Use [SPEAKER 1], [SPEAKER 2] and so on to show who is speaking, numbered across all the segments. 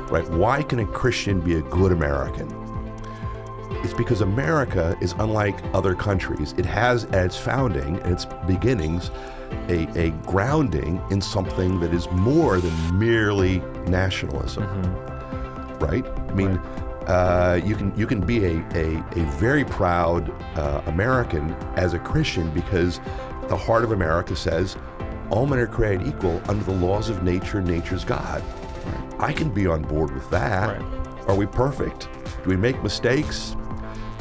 [SPEAKER 1] right? Why can a Christian be a good American? It's because America is unlike other countries. It has at its founding and its beginnings a grounding in something that is more than merely nationalism, right? I mean, you can be a very proud American as a Christian because the heart of America says all men are created equal under the laws of nature, nature's God. Right. I can be on board with that. Right. Are we perfect? Do we make mistakes?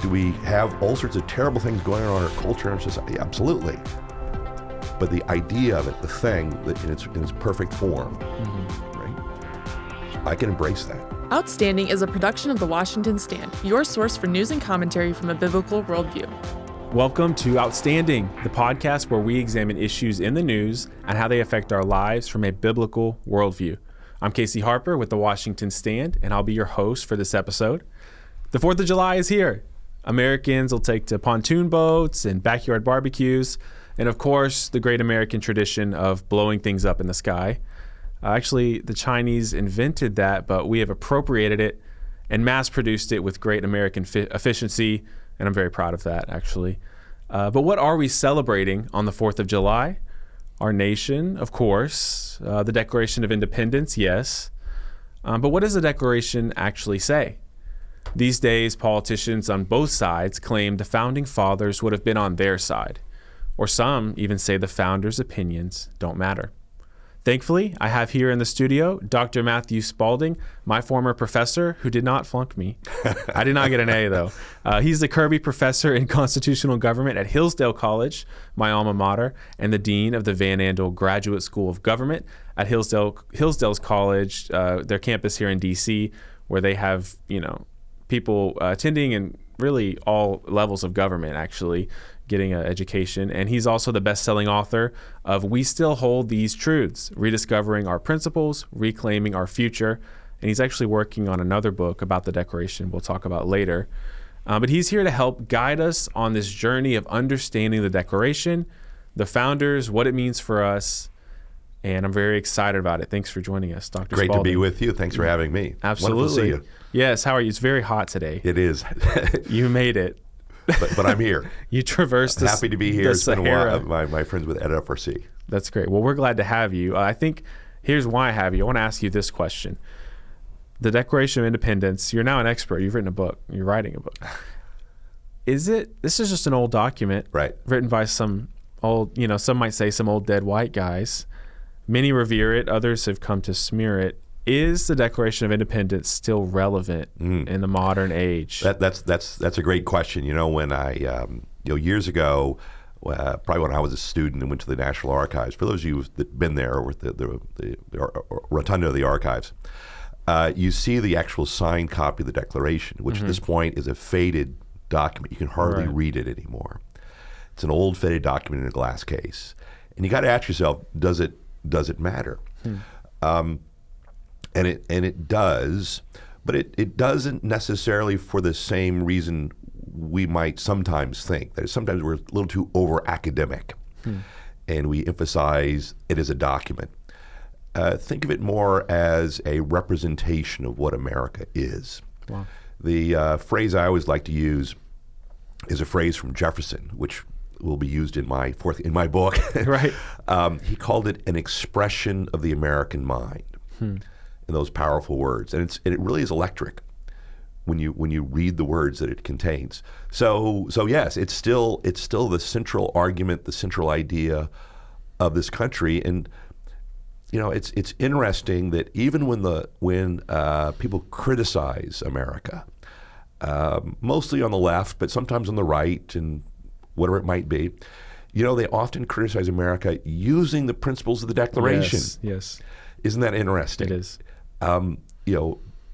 [SPEAKER 1] Do we have all sorts of terrible things going on in our culture and society? Absolutely. But the idea of it, the thing, that in its perfect form, right? I can embrace that.
[SPEAKER 2] Outstanding is a production of The Washington Stand, your source for news and commentary from a biblical worldview.
[SPEAKER 3] Welcome to Outstanding, the podcast where we examine issues in the news and how they affect our lives from a biblical worldview. I'm Casey Harper with The Washington Stand, and I'll be your host for this episode. The 4th of July is here. Americans will take to pontoon boats and backyard barbecues, and of course, the great American tradition of blowing things up in the sky. Actually, the Chinese invented that, but we have appropriated it and mass-produced it with great American efficiency, and I'm very proud of that, actually. But what are we celebrating on the 4th of July? Our nation, of course. The Declaration of Independence, yes. But what does the Declaration actually say? These days, politicians on both sides claim the Founding Fathers would have been on their side. Or some even say the Founders' opinions don't matter. Thankfully, I have here in the studio Dr. Matthew Spalding, my former professor, who did not flunk me. I did not get an A, though. He's the Kirby Professor in Constitutional Government at Hillsdale College, my alma mater, and the Dean of the Van Andel Graduate School of Government at Hillsdale's College, their campus here in D.C., where they have, people attending in really all levels of government, actually, getting an education. And he's also the best-selling author of We Still Hold These Truths, Rediscovering Our Principles, Reclaiming Our Future. And he's actually working on another book about the Declaration we'll talk about later. But he's here to help guide us on this journey of understanding the Declaration, the founders, what it means for us. And I'm very excited about it. Thanks for joining us, Dr.
[SPEAKER 1] Great
[SPEAKER 3] Spalding.
[SPEAKER 1] to be with you. Thanks for having me.
[SPEAKER 3] Absolutely.
[SPEAKER 1] Wonderful to see you.
[SPEAKER 3] Yes, how are you? It's very hot today.
[SPEAKER 1] It is.
[SPEAKER 3] You made it.
[SPEAKER 1] But I'm here.
[SPEAKER 3] You traversed the
[SPEAKER 1] happy to be here.
[SPEAKER 3] It's
[SPEAKER 1] been a while. My friends with EdFRC.
[SPEAKER 3] That's great. Well, we're glad to have you. I think here's why I have you. I want to ask you this question. The Declaration of Independence, you're now an expert. You've written a book. You're writing a book. This is just an old document,
[SPEAKER 1] right?
[SPEAKER 3] Written by some old, some might say some old dead white guys. Many revere it. Others have come to smear it. Is the Declaration of Independence still relevant in the modern age?
[SPEAKER 1] That's a great question. When I years ago, probably when I was a student and went to the National Archives. For those of you that've been there, or the rotunda of the archives, you see the actual signed copy of the Declaration, which at this point is a faded document. You can hardly read it anymore. It's an old faded document in a glass case, and you got to ask yourself, does it matter? And it does, but it doesn't necessarily for the same reason we might sometimes think. That sometimes we're a little too over-academic, and we emphasize it as a document. Think of it more as a representation of what America is. Wow. The phrase I always like to use is a phrase from Jefferson, which will be used in my book.
[SPEAKER 3] Right.
[SPEAKER 1] He called it an expression of the American mind. In those powerful words, and it really is electric when you read the words that it contains. So yes, it's still the central argument, the central idea of this country, and it's interesting that even when people criticize America, mostly on the left, but sometimes on the right and whatever it might be, they often criticize America using the principles of the Declaration.
[SPEAKER 3] Yes.
[SPEAKER 1] Isn't that interesting?
[SPEAKER 3] It is.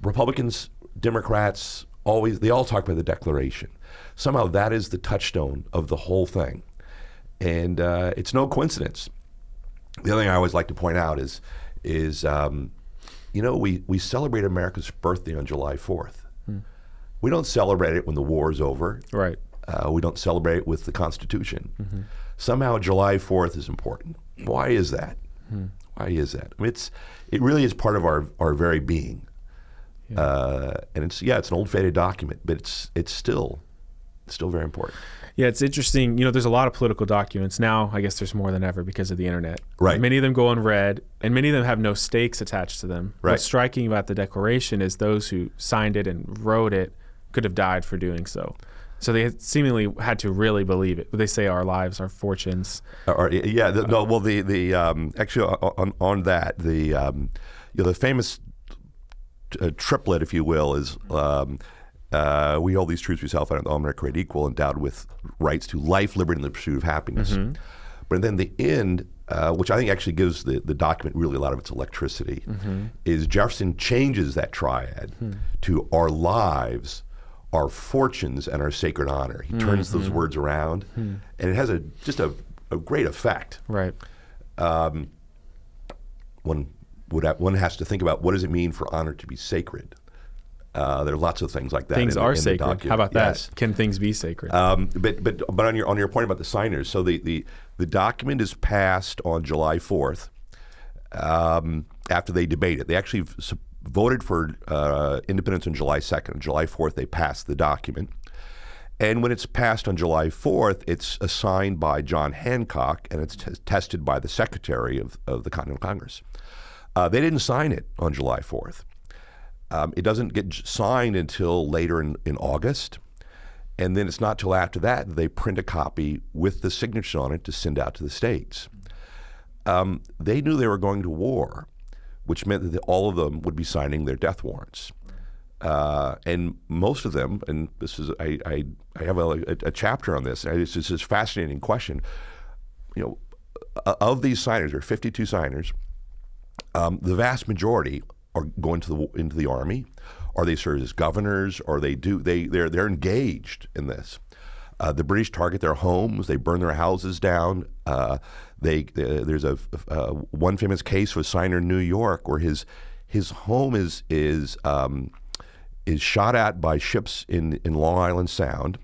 [SPEAKER 1] Republicans, Democrats, they all talk about the Declaration. Somehow that is the touchstone of the whole thing. And it's no coincidence. The other thing I always like to point out is we celebrate America's birthday on July 4th. We don't celebrate it when the war is over.
[SPEAKER 3] Right.
[SPEAKER 1] We don't celebrate it with the Constitution. Somehow July 4th is important. Why is that? Why is that? I mean, it really is part of our very being. And it's an old faded document, but it's still very important.
[SPEAKER 3] Yeah, it's interesting. There's a lot of political documents now. I guess there's more than ever because of the internet.
[SPEAKER 1] Right.
[SPEAKER 3] Many of them go unread, and many of them have no stakes attached to them.
[SPEAKER 1] Right.
[SPEAKER 3] What's striking about the Declaration is those who signed it and wrote it could have died for doing so. So they seemingly had to really believe it. They say our lives, our fortunes.
[SPEAKER 1] Actually on that, the famous triplet, if you will, is we hold these truths we self and all men are created equal, endowed with rights to life, liberty, and the pursuit of happiness. Mm-hmm. But then the end, which I think actually gives the document really a lot of its electricity, mm-hmm. is Jefferson changes that triad to our lives, our fortunes, and our sacred honor. He turns those words around, and it has just a great effect.
[SPEAKER 3] Right.
[SPEAKER 1] One has to think about, what does it mean for honor to be sacred? There are lots of things like that.
[SPEAKER 3] Things are sacred. How about that?
[SPEAKER 1] Yes.
[SPEAKER 3] Can things be sacred?
[SPEAKER 1] But on your point about the signers, so the document is passed on July 4th after they debate it. They actually voted for independence on July 2nd. On July 4th, they passed the document. And when it's passed on July 4th, it's signed by John Hancock, and it's tested by the Secretary of the Continental Congress. They didn't sign it on July 4th. It doesn't get signed until later in August. And then it's not till after that they print a copy with the signature on it to send out to the states. They knew they were going to war, which meant that all of them would be signing their death warrants. And most of them, and this is, I have a chapter on this, it's just a fascinating question. Of these signers, there are 52 signers, the vast majority are going into the army, or they serve as governors, or they're engaged in this. The British target their homes, they burn their houses down. There's one famous case of a signer in New York where his home is shot at by ships in Long Island Sound,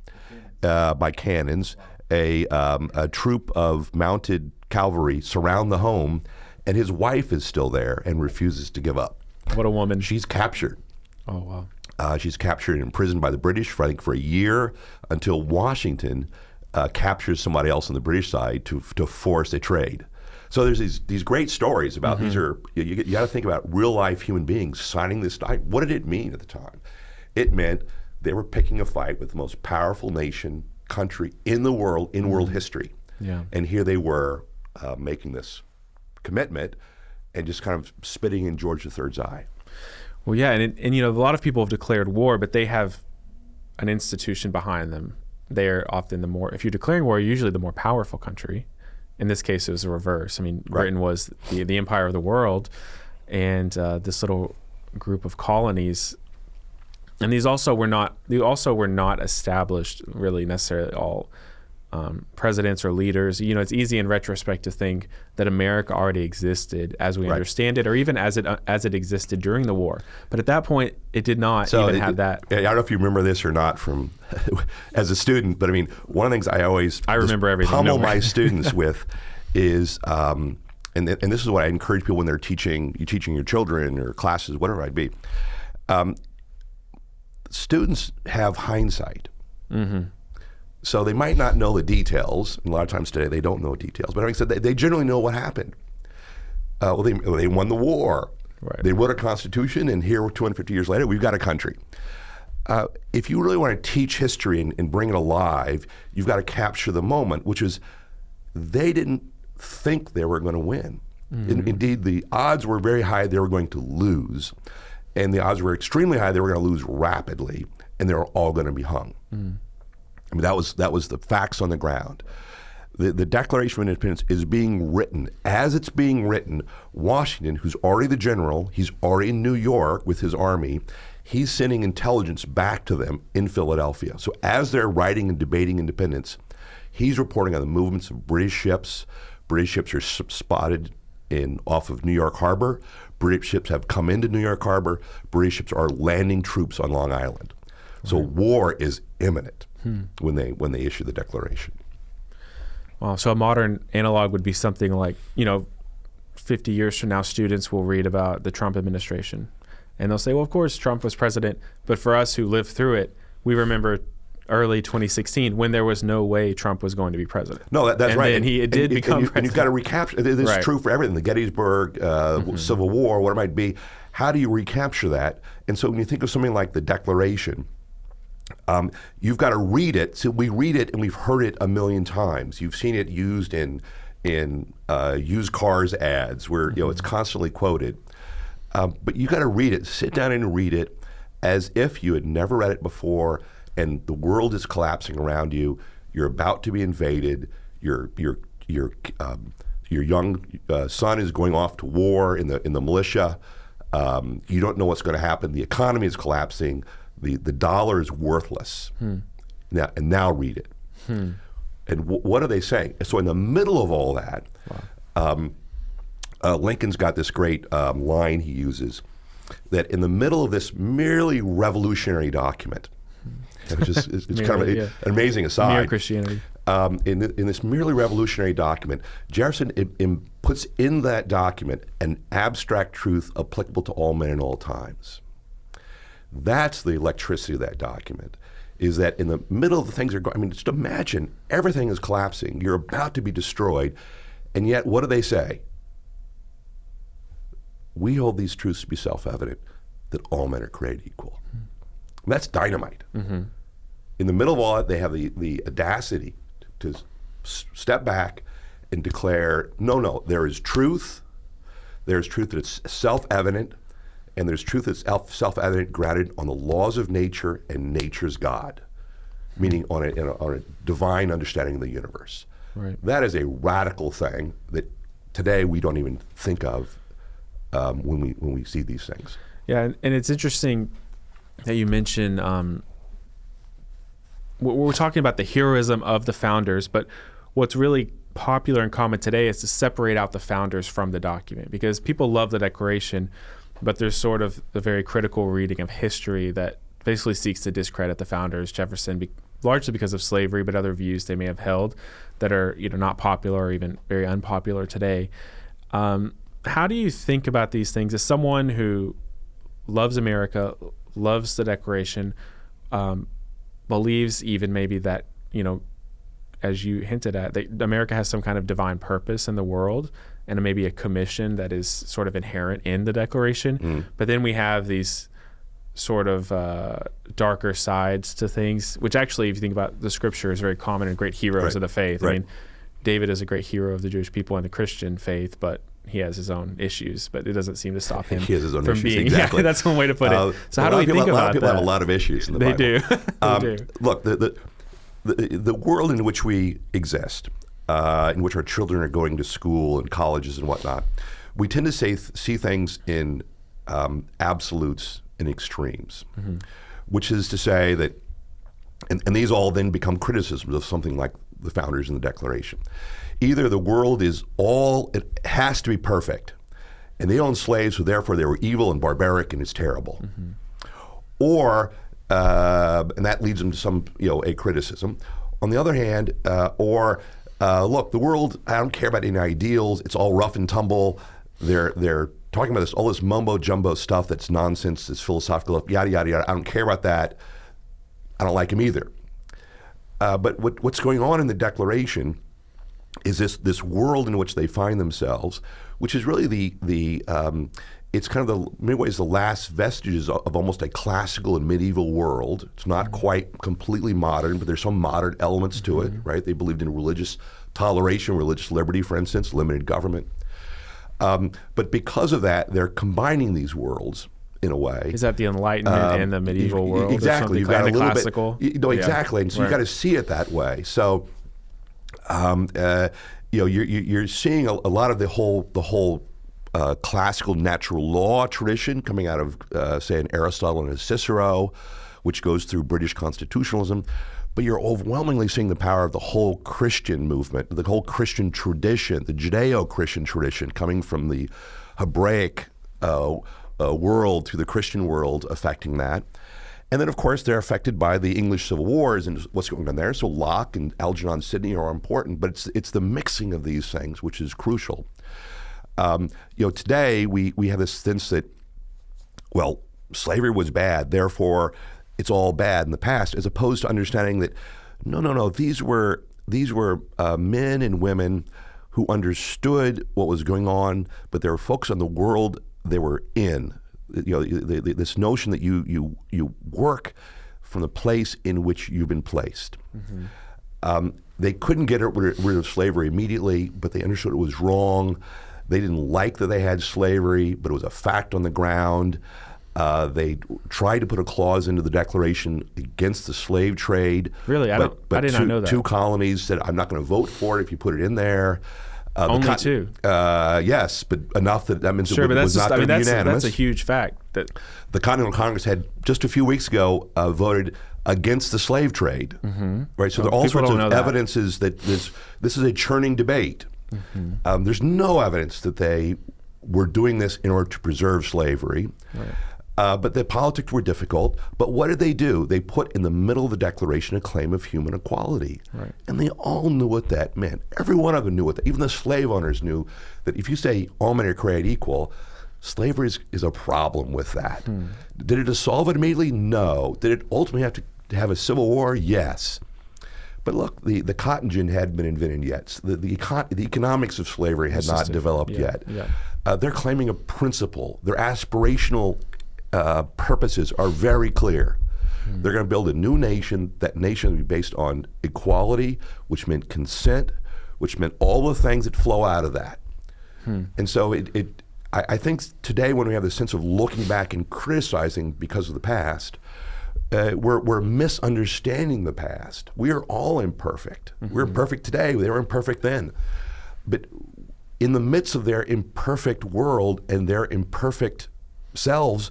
[SPEAKER 1] by cannons. A troop of mounted cavalry surround the home, and his wife is still there and refuses to give up.
[SPEAKER 3] What a woman.
[SPEAKER 1] She's captured.
[SPEAKER 3] Oh, wow.
[SPEAKER 1] She's captured and imprisoned by the British for a year, until Washington captures somebody else on the British side to force a trade. So there's these great stories about these are, you got to think about real life human beings signing this document. What did it mean at the time? It meant they were picking a fight with the most powerful country in the world, in world history.
[SPEAKER 3] Yeah.
[SPEAKER 1] And here they were making this commitment and just kind of spitting in George III's eye.
[SPEAKER 3] Well, yeah, and a lot of people have declared war, but they have an institution behind them. They're often if you're declaring war, you're usually the more powerful country. In this case, it was the reverse. I mean,
[SPEAKER 1] Right.
[SPEAKER 3] Britain was the empire of the world, and this little group of colonies. And these also were not established really necessarily all presidents or leaders. It's easy in retrospect to think that America already existed as we
[SPEAKER 1] Right.
[SPEAKER 3] understand it, or even as it existed during the war. But at that point, it did not have that.
[SPEAKER 1] I don't know if you remember this or not from as a student, but I mean, one of the things I
[SPEAKER 3] remember everything.
[SPEAKER 1] pummel my students with is, and this is what I encourage people when they're teaching your children or classes, whatever it might be. Students have hindsight.
[SPEAKER 3] Mm-hmm.
[SPEAKER 1] So they might not know the details. And a lot of times today they don't know details. But having said that, they generally know what happened. They won the war.
[SPEAKER 3] Right.
[SPEAKER 1] They wrote a constitution, and here 250 years later, we've got a country. If you really want to teach history and bring it alive, you've got to capture the moment, which is they didn't think they were going to win. Mm-hmm. Indeed, the odds were very high they were going to lose. And the odds were extremely high they were going to lose rapidly, and they were all going to be hung. Mm. I mean, that was the facts on the ground. The Declaration of Independence is being written. As it's being written, Washington, who's already the general, he's already in New York with his army, he's sending intelligence back to them in Philadelphia. So as they're writing and debating independence, he's reporting on the movements of British ships. British ships are spotted off of New York Harbor. British ships have come into New York Harbor. British ships are landing troops on Long Island. So war is imminent when they issue the Declaration.
[SPEAKER 3] Wow. So a modern analog would be something like, 50 years from now, students will read about the Trump administration And they'll say, well, of course, Trump was president. But for us who lived through it, we remember early 2016 when there was no way Trump was going to be president.
[SPEAKER 1] No, that's right.
[SPEAKER 3] And he did become president.
[SPEAKER 1] And you've got to recapture. This is true for everything. The Gettysburg Civil War, what it might be. How do you recapture that? And so when you think of something like the Declaration, you've got to read it. So we read it and we've heard it a million times. You've seen it used in used cars ads where it's constantly quoted. But you got to read it. Sit down and read it as if you had never read it before, and the world is collapsing around you. You're about to be invaded. Your young son is going off to war in the militia. You don't know what's going to happen. The economy is collapsing. The dollar is worthless. Now read it. And what are they saying? So in the middle of all that, Lincoln's got this great line he uses that in the middle of this merely revolutionary document, which is it's kind of an amazing aside.
[SPEAKER 3] Mere Christianity.
[SPEAKER 1] In this merely revolutionary document, Jefferson puts in that document an abstract truth applicable to all men in all times. That's the electricity of that document, is that in the middle of the things are going, just imagine everything is collapsing. You're about to be destroyed. And yet, what do they say? We hold these truths to be self-evident, that all men are created equal. That's dynamite. In the middle of all that, they have the audacity to step back and declare, no, there is truth. There's truth that's self-evident, and there's truth that's self-evident grounded on the laws of nature and nature's God, meaning on a divine understanding of the universe.
[SPEAKER 3] Right.
[SPEAKER 1] That is a radical thing that today we don't even think of when we see these things.
[SPEAKER 3] Yeah, and it's interesting that you mentioned we're talking about the heroism of the founders, but what's really popular and common today is to separate out the founders from the document, because people love the Declaration, but there's sort of a very critical reading of history that basically seeks to discredit the founders, Jefferson, largely because of slavery, but other views they may have held that are not popular or even very unpopular today. How do you think about these things as someone who loves America, loves the Declaration, believes even maybe that, as you hinted at, that America has some kind of divine purpose in the world and maybe a commission that is sort of inherent in the Declaration. But then we have these sort of darker sides to things, which actually, if you think about the scripture, is very common in great heroes of the faith.
[SPEAKER 1] Right.
[SPEAKER 3] I mean, David is a great hero of the Jewish people and the Christian faith, but he has his own issues, but it doesn't seem to stop him
[SPEAKER 1] He has his own
[SPEAKER 3] from
[SPEAKER 1] issues,
[SPEAKER 3] being.
[SPEAKER 1] exactly.
[SPEAKER 3] Yeah, that's one way to put it. So how do we think about that?
[SPEAKER 1] A lot of people have a lot of issues in the Bible.
[SPEAKER 3] They do. They do.
[SPEAKER 1] Look, the world in which we exist, in which our children are going to school and colleges and whatnot, we tend to see things in absolutes and extremes, which is to say that, and these all then become criticisms of something like the founders in the Declaration. Either the world it has to be perfect, and they owned slaves, so therefore they were evil and barbaric and it's terrible. Or, and that leads them to some, a criticism. On the other hand, look, the world, I don't care about any ideals, it's all rough and tumble. They're talking about all this mumbo jumbo stuff that's nonsense, this philosophical, yada, yada, yada. I don't care about that. I don't like them either. But what's going on in the Declaration is this world in which they find themselves, which is really it's kind of in many ways the last vestiges of almost a classical and medieval world. It's not quite completely modern, but there's some modern elements to it, right? They believed in religious toleration, religious liberty, for instance, limited government. But because of that, they're combining these worlds in a way.
[SPEAKER 3] Is that the Enlightenment and the medieval world?
[SPEAKER 1] Exactly.
[SPEAKER 3] You've got a little classical.
[SPEAKER 1] Exactly. And so you've got to see it that way. So, you're seeing a lot of the whole classical natural law tradition coming out of, say, an Aristotle and a Cicero, which goes through British constitutionalism. But you're overwhelmingly seeing the power of the whole Christian movement, the whole Christian tradition, the Judeo-Christian tradition coming from the Hebraic world to the Christian world, affecting that. And then, of course, they're affected by the English Civil Wars and what's going on there. So Locke and Algernon Sidney are important, but it's the mixing of these things which is crucial. Today we have this sense that, well, slavery was bad, therefore it's all bad in the past, as opposed to understanding that no, these were men and women who understood what was going on, but they were focused on the world they were in. This notion that you work from the place in which you've been placed. They couldn't get rid of slavery immediately, but they understood it was wrong. They didn't like that they had slavery, but it was a fact on the ground. They tried to put a clause into the Declaration against the slave trade.
[SPEAKER 3] Really? I did not know that.
[SPEAKER 1] Two colonies said, I'm not going to vote for it if you put it in there.
[SPEAKER 3] Only two?
[SPEAKER 1] Yes, but enough that means
[SPEAKER 3] sure,
[SPEAKER 1] it was not going to be unanimous.
[SPEAKER 3] That's a huge fact. That
[SPEAKER 1] the Continental Congress had just a few weeks ago voted against the slave trade. Right? So there are all sorts of evidences that this is a churning debate. There's no evidence that they were doing this in order to preserve slavery.
[SPEAKER 3] Right.
[SPEAKER 1] But the politics were difficult. But what did they do? They put in the middle of the Declaration a claim of human equality.
[SPEAKER 3] Right.
[SPEAKER 1] And they all knew what that meant. Every one of them knew what that, even the slave owners knew that if you say all men are created equal, slavery is a problem with that. Did it dissolve it immediately? No. Did it ultimately have to have a civil war? Yes. But look, the cotton gin hadn't been invented yet. The economics of slavery had not developed yet. They're claiming a principle. Their aspirational purposes are very clear. They're going to build a new nation. That nation will be based on equality, which meant consent, which meant all the things that flow out of that. And so I think today when we have this sense of looking back and criticizing because of the past, we're misunderstanding the past. We are all imperfect. We're imperfect today. They were imperfect then. But in the midst of their imperfect world and their imperfect selves,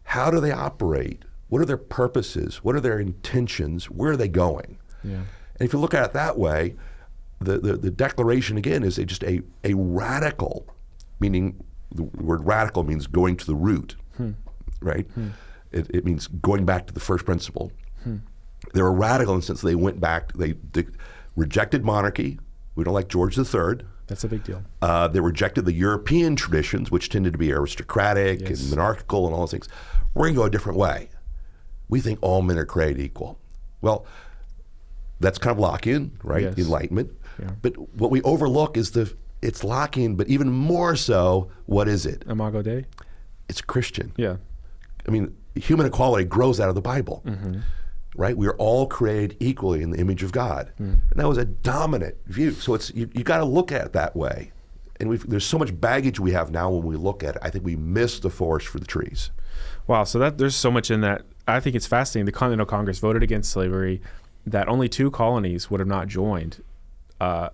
[SPEAKER 1] how do they operate? What are their purposes? What are their intentions? Where are they going? And if you look at it that way, the Declaration, again, is just a radical, meaning the word radical means going to the root, right? It means going back to the first principle. They were radical in the sense they went back, they rejected monarchy. We don't like George III.
[SPEAKER 3] That's a big deal.
[SPEAKER 1] They rejected the European traditions, which tended to be aristocratic and monarchical and all those things. We're going to go a different way. We think all men are created equal. Well, that's kind of Lockean, right? The Enlightenment. But what we overlook is it's Lockean, but even more so, what is it?
[SPEAKER 3] Imago Dei?
[SPEAKER 1] It's Christian.
[SPEAKER 3] I
[SPEAKER 1] mean, human equality grows out of the Bible. Right? We are all created equally in the image of God. And that was a dominant view. So you got to look at it that way. And there's so much baggage we have now when we look at it. I think we miss the forest for the trees.
[SPEAKER 3] Wow. So there's so much in that. I think it's fascinating. The Continental Congress voted against slavery, that only 2 colonies would have not joined. I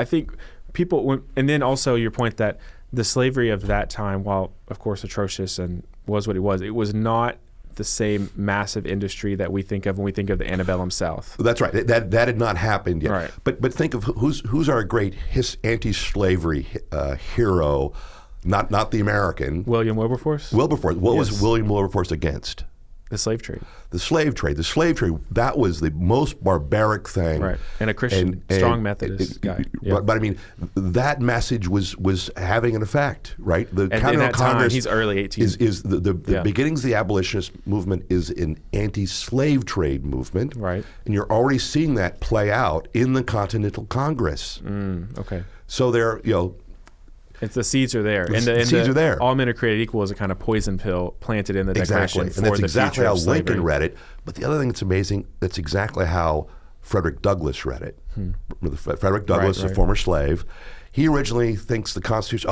[SPEAKER 3] think people, and then also your point that the slavery of that time, while of course atrocious and was what it was not the same massive industry that we think of when we think of the antebellum South.
[SPEAKER 1] That's right. That had not happened yet.
[SPEAKER 3] Right.
[SPEAKER 1] But think of who's our great anti-slavery hero, not the American.
[SPEAKER 3] William Wilberforce?
[SPEAKER 1] Wilberforce. What was William Wilberforce against?
[SPEAKER 3] The slave trade.
[SPEAKER 1] The slave trade. The slave trade, that was the most barbaric thing.
[SPEAKER 3] Right. And a Christian, strong Methodist guy.
[SPEAKER 1] But I mean, that message was having an effect, right? The
[SPEAKER 3] Continental Congress, he's early 18th.
[SPEAKER 1] Is the beginnings of the abolitionist movement is an anti-slave trade movement.
[SPEAKER 3] Right.
[SPEAKER 1] And you're already seeing that play out in the Continental Congress.
[SPEAKER 3] Okay.
[SPEAKER 1] So they're,
[SPEAKER 3] it's the seeds are there.
[SPEAKER 1] The seeds are there.
[SPEAKER 3] All men are created equal is a kind of poison pill planted in the Declaration.
[SPEAKER 1] Exactly. And that's exactly how Lincoln read it. But the other thing that's amazing, that's exactly how Frederick Douglass read it. Frederick Douglass, a former slave, he originally thinks the Constitution,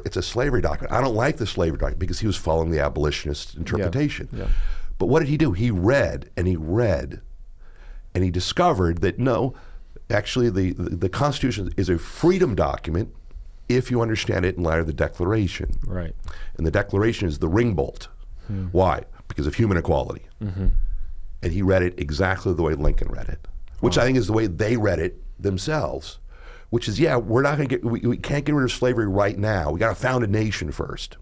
[SPEAKER 1] it's a slavery document. I don't like the slavery document because he was following the abolitionist interpretation. But what did he do? He read, and he discovered that no, actually the Constitution is a freedom document if you understand it in light of the Declaration.
[SPEAKER 3] Right.
[SPEAKER 1] And the Declaration is the ring bolt. Why? Because of human equality. And he read it exactly the way Lincoln read it, which I think is the way they read it themselves, which is, we're not going to we can't get rid of slavery right now. We got to found a nation first.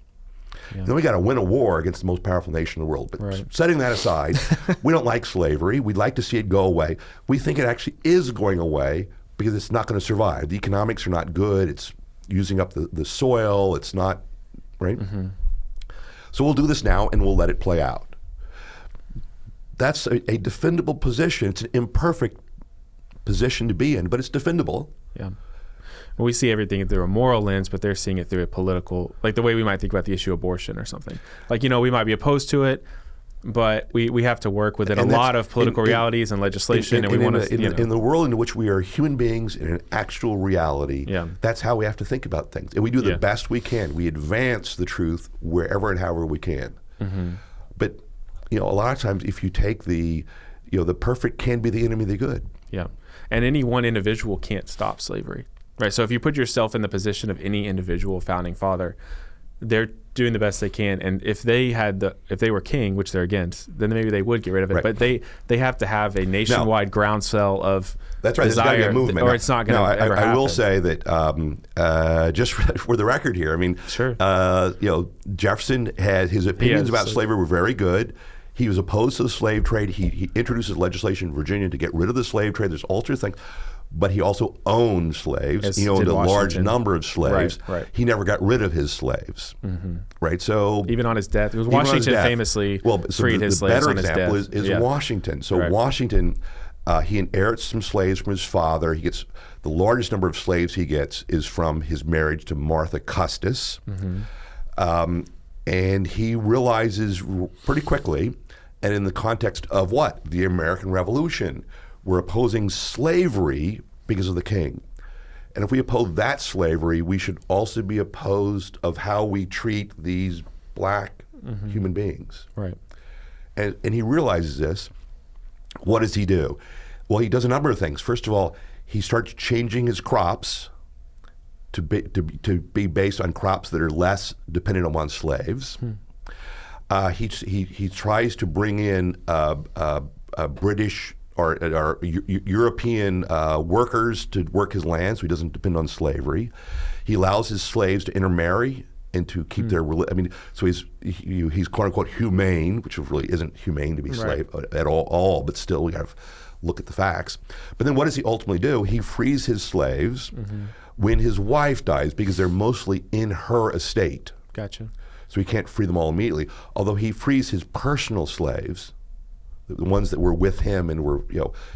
[SPEAKER 1] And then we got to win a war against the most powerful nation in the world. But setting that aside, we don't like slavery. We'd like to see it go away. We think it actually is going away because it's not going to survive. The economics are not good. It's using up the soil. It's not, right? So we'll do this now and we'll let it play out. That's a defendable position. It's an imperfect position to be in, but it's defendable.
[SPEAKER 3] Yeah. Well, we see everything through a moral lens, but they're seeing it through a political, like the way we might think about the issue of abortion or something. Like, we might be opposed to it, but we have to work within a lot of political realities and legislation, and we want to,
[SPEAKER 1] in the world in which we are human beings in an actual reality, that's how we have to think about things. And we do the best we can. We advance the truth wherever and however we can. But, a lot of times if you take the perfect can be the enemy of the good.
[SPEAKER 3] Yeah. And any one individual can't stop slavery. Right. So if you put yourself in the position of any individual founding father, they're doing the best they can. And if they were king, which they're against, then maybe they would get rid of it. Right. But they have to have a nationwide groundswell of
[SPEAKER 1] that's right.
[SPEAKER 3] desire,
[SPEAKER 1] there's got to be a movement.
[SPEAKER 3] Or it's not going to ever happen.
[SPEAKER 1] I will say that just for the record here, I mean,
[SPEAKER 3] sure.
[SPEAKER 1] Jefferson had his opinions about slavery were very good. He was opposed to the slave trade. He introduces legislation in Virginia to get rid of the slave trade. There's all sorts of things. But he also owned slaves. He owned a large number of slaves.
[SPEAKER 3] Right.
[SPEAKER 1] He never got rid of his slaves. Right. So
[SPEAKER 3] even on his death, it was Washington famously freed his slaves on his death.
[SPEAKER 1] The better example is Washington. So Washington, he inherits some slaves from his father. He gets the largest number of slaves he gets is from his marriage to Martha Custis, and he realizes pretty quickly, and in the context of what? The American Revolution. We're opposing slavery because of the king. And if we oppose that slavery, we should also be opposed of how we treat these black human beings.
[SPEAKER 3] Right.
[SPEAKER 1] And he realizes this. What does he do? Well, he does a number of things. First of all, he starts changing his crops to be based on crops that are less dependent upon slaves. He tries to bring in British or European workers to work his land, so he doesn't depend on slavery. He allows his slaves to intermarry and to keep their religion. I mean, so he's quote unquote humane, which really isn't humane to be slave at all. But still, we have to look at the facts. But then, what does he ultimately do? He frees his slaves when his wife dies, because they're mostly in her estate.
[SPEAKER 3] Gotcha.
[SPEAKER 1] So he can't free them all immediately. Although he frees his personal slaves, the ones that were with him and were,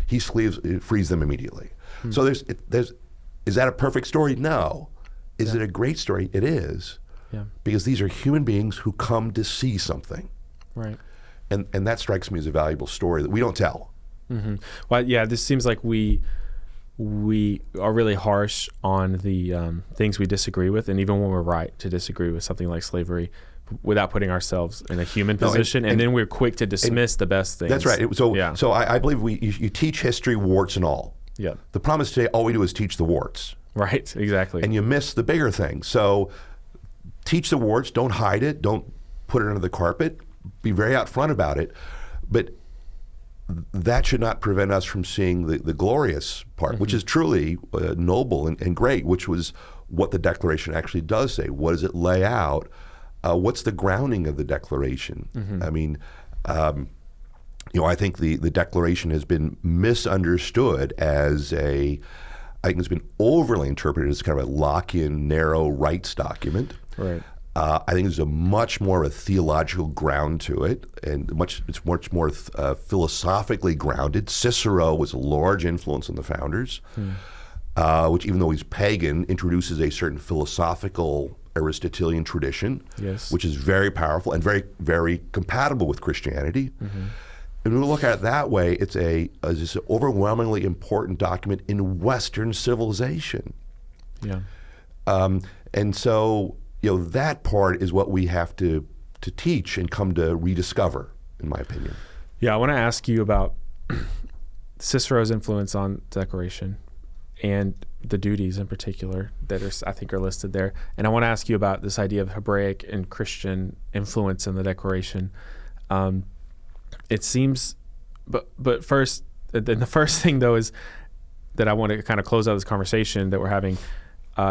[SPEAKER 1] he frees them immediately. So is that a perfect story? No. Is it a great story? It is.
[SPEAKER 3] Yeah.
[SPEAKER 1] Because these are human beings who come to see something.
[SPEAKER 3] Right.
[SPEAKER 1] And that strikes me as a valuable story that we don't tell.
[SPEAKER 3] Well, yeah, this seems like we are really harsh on the things we disagree with, and even when we're right to disagree with something like slavery, without putting ourselves in a human position, and then we're quick to dismiss the best things.
[SPEAKER 1] That's right. So I believe you teach history, warts and all.
[SPEAKER 3] Yeah.
[SPEAKER 1] The problem is today, all we do is teach the warts.
[SPEAKER 3] Right, exactly.
[SPEAKER 1] And you miss the bigger thing. So teach the warts, don't hide it, don't put it under the carpet, be very out front about it. But that should not prevent us from seeing the glorious part, which is truly noble and great, which was what the Declaration actually does say. What does it lay out? What's the grounding of the Declaration? I mean, I think the Declaration has been misunderstood as I think it's been overly interpreted as kind of a lock-in, narrow rights document.
[SPEAKER 3] Right.
[SPEAKER 1] I think there's a much more of a theological ground to it, and it's much more philosophically grounded. Cicero was a large influence on the founders, which, even though he's pagan, introduces a certain philosophical Aristotelian tradition, which is very powerful and very, very compatible with Christianity. And when we look at it that way, it's just an overwhelmingly important document in Western civilization.
[SPEAKER 3] Yeah.
[SPEAKER 1] And so, that part is what we have to teach and come to rediscover, in my opinion.
[SPEAKER 3] Yeah, I want to ask you about Cicero's influence on the Declaration and the duties in particular that I think are listed there. And I want to ask you about this idea of Hebraic and Christian influence in the Declaration. It seems, but first, then the first thing though is that I want to kind of close out this conversation that we're having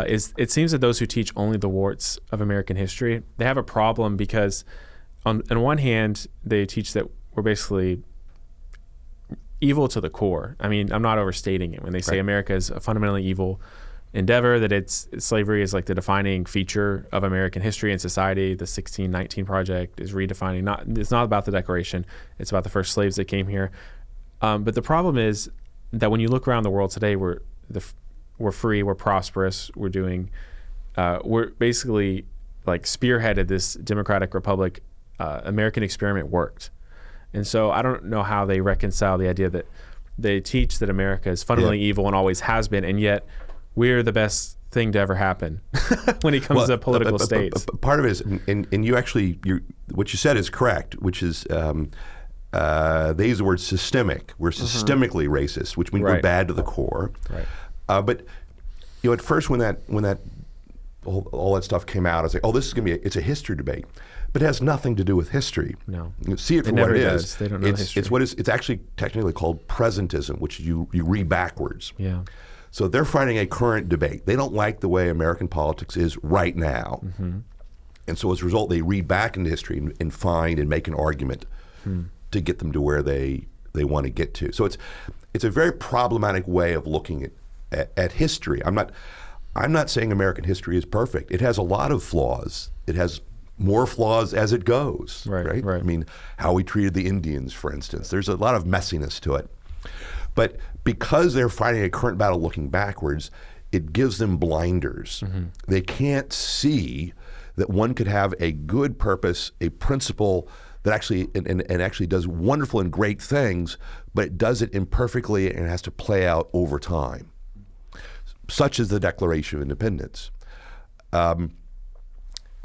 [SPEAKER 3] is it seems that those who teach only the warts of American history, they have a problem because on one hand, they teach that we're basically evil to the core. I mean, I'm not overstating it when they say America is fundamentally evil endeavor, that slavery is like the defining feature of American history and society. The 1619 Project is redefining. It's not about the Declaration. It's about the first slaves that came here. But the problem is that when you look around the world today, we're free, we're prosperous, we're basically like spearheaded this democratic republic. American experiment worked. And so I don't know how they reconcile the idea that they teach that America is fundamentally evil and always has been, and yet we're the best thing to ever happen when it comes to political states.
[SPEAKER 1] Part of it is, and what you said is correct, which is they use the word systemic. We're systemically racist, which means we're bad to the core.
[SPEAKER 3] Right.
[SPEAKER 1] But at first when that all that stuff came out, I was like, oh, this is going to be it's a history debate. But it has nothing to do with history.
[SPEAKER 3] No.
[SPEAKER 1] You see it for what it is.
[SPEAKER 3] They don't know history.
[SPEAKER 1] It's actually technically called presentism, which you read backwards.
[SPEAKER 3] Yeah.
[SPEAKER 1] So they're fighting a current debate. They don't like the way American politics is right now. And so as a result, they read back into history and find and make an argument to get them to where they want to get to. So it's a very problematic way of looking at history. I'm not saying American history is perfect. It has a lot of flaws. It has more flaws as it goes, right? I mean, how we treated the Indians, for instance. There's a lot of messiness to it. But because they're fighting a current battle looking backwards, it gives them blinders. They can't see that one could have a good purpose, a principle that actually and actually does wonderful and great things, but it does it imperfectly and it has to play out over time, such as the Declaration of Independence.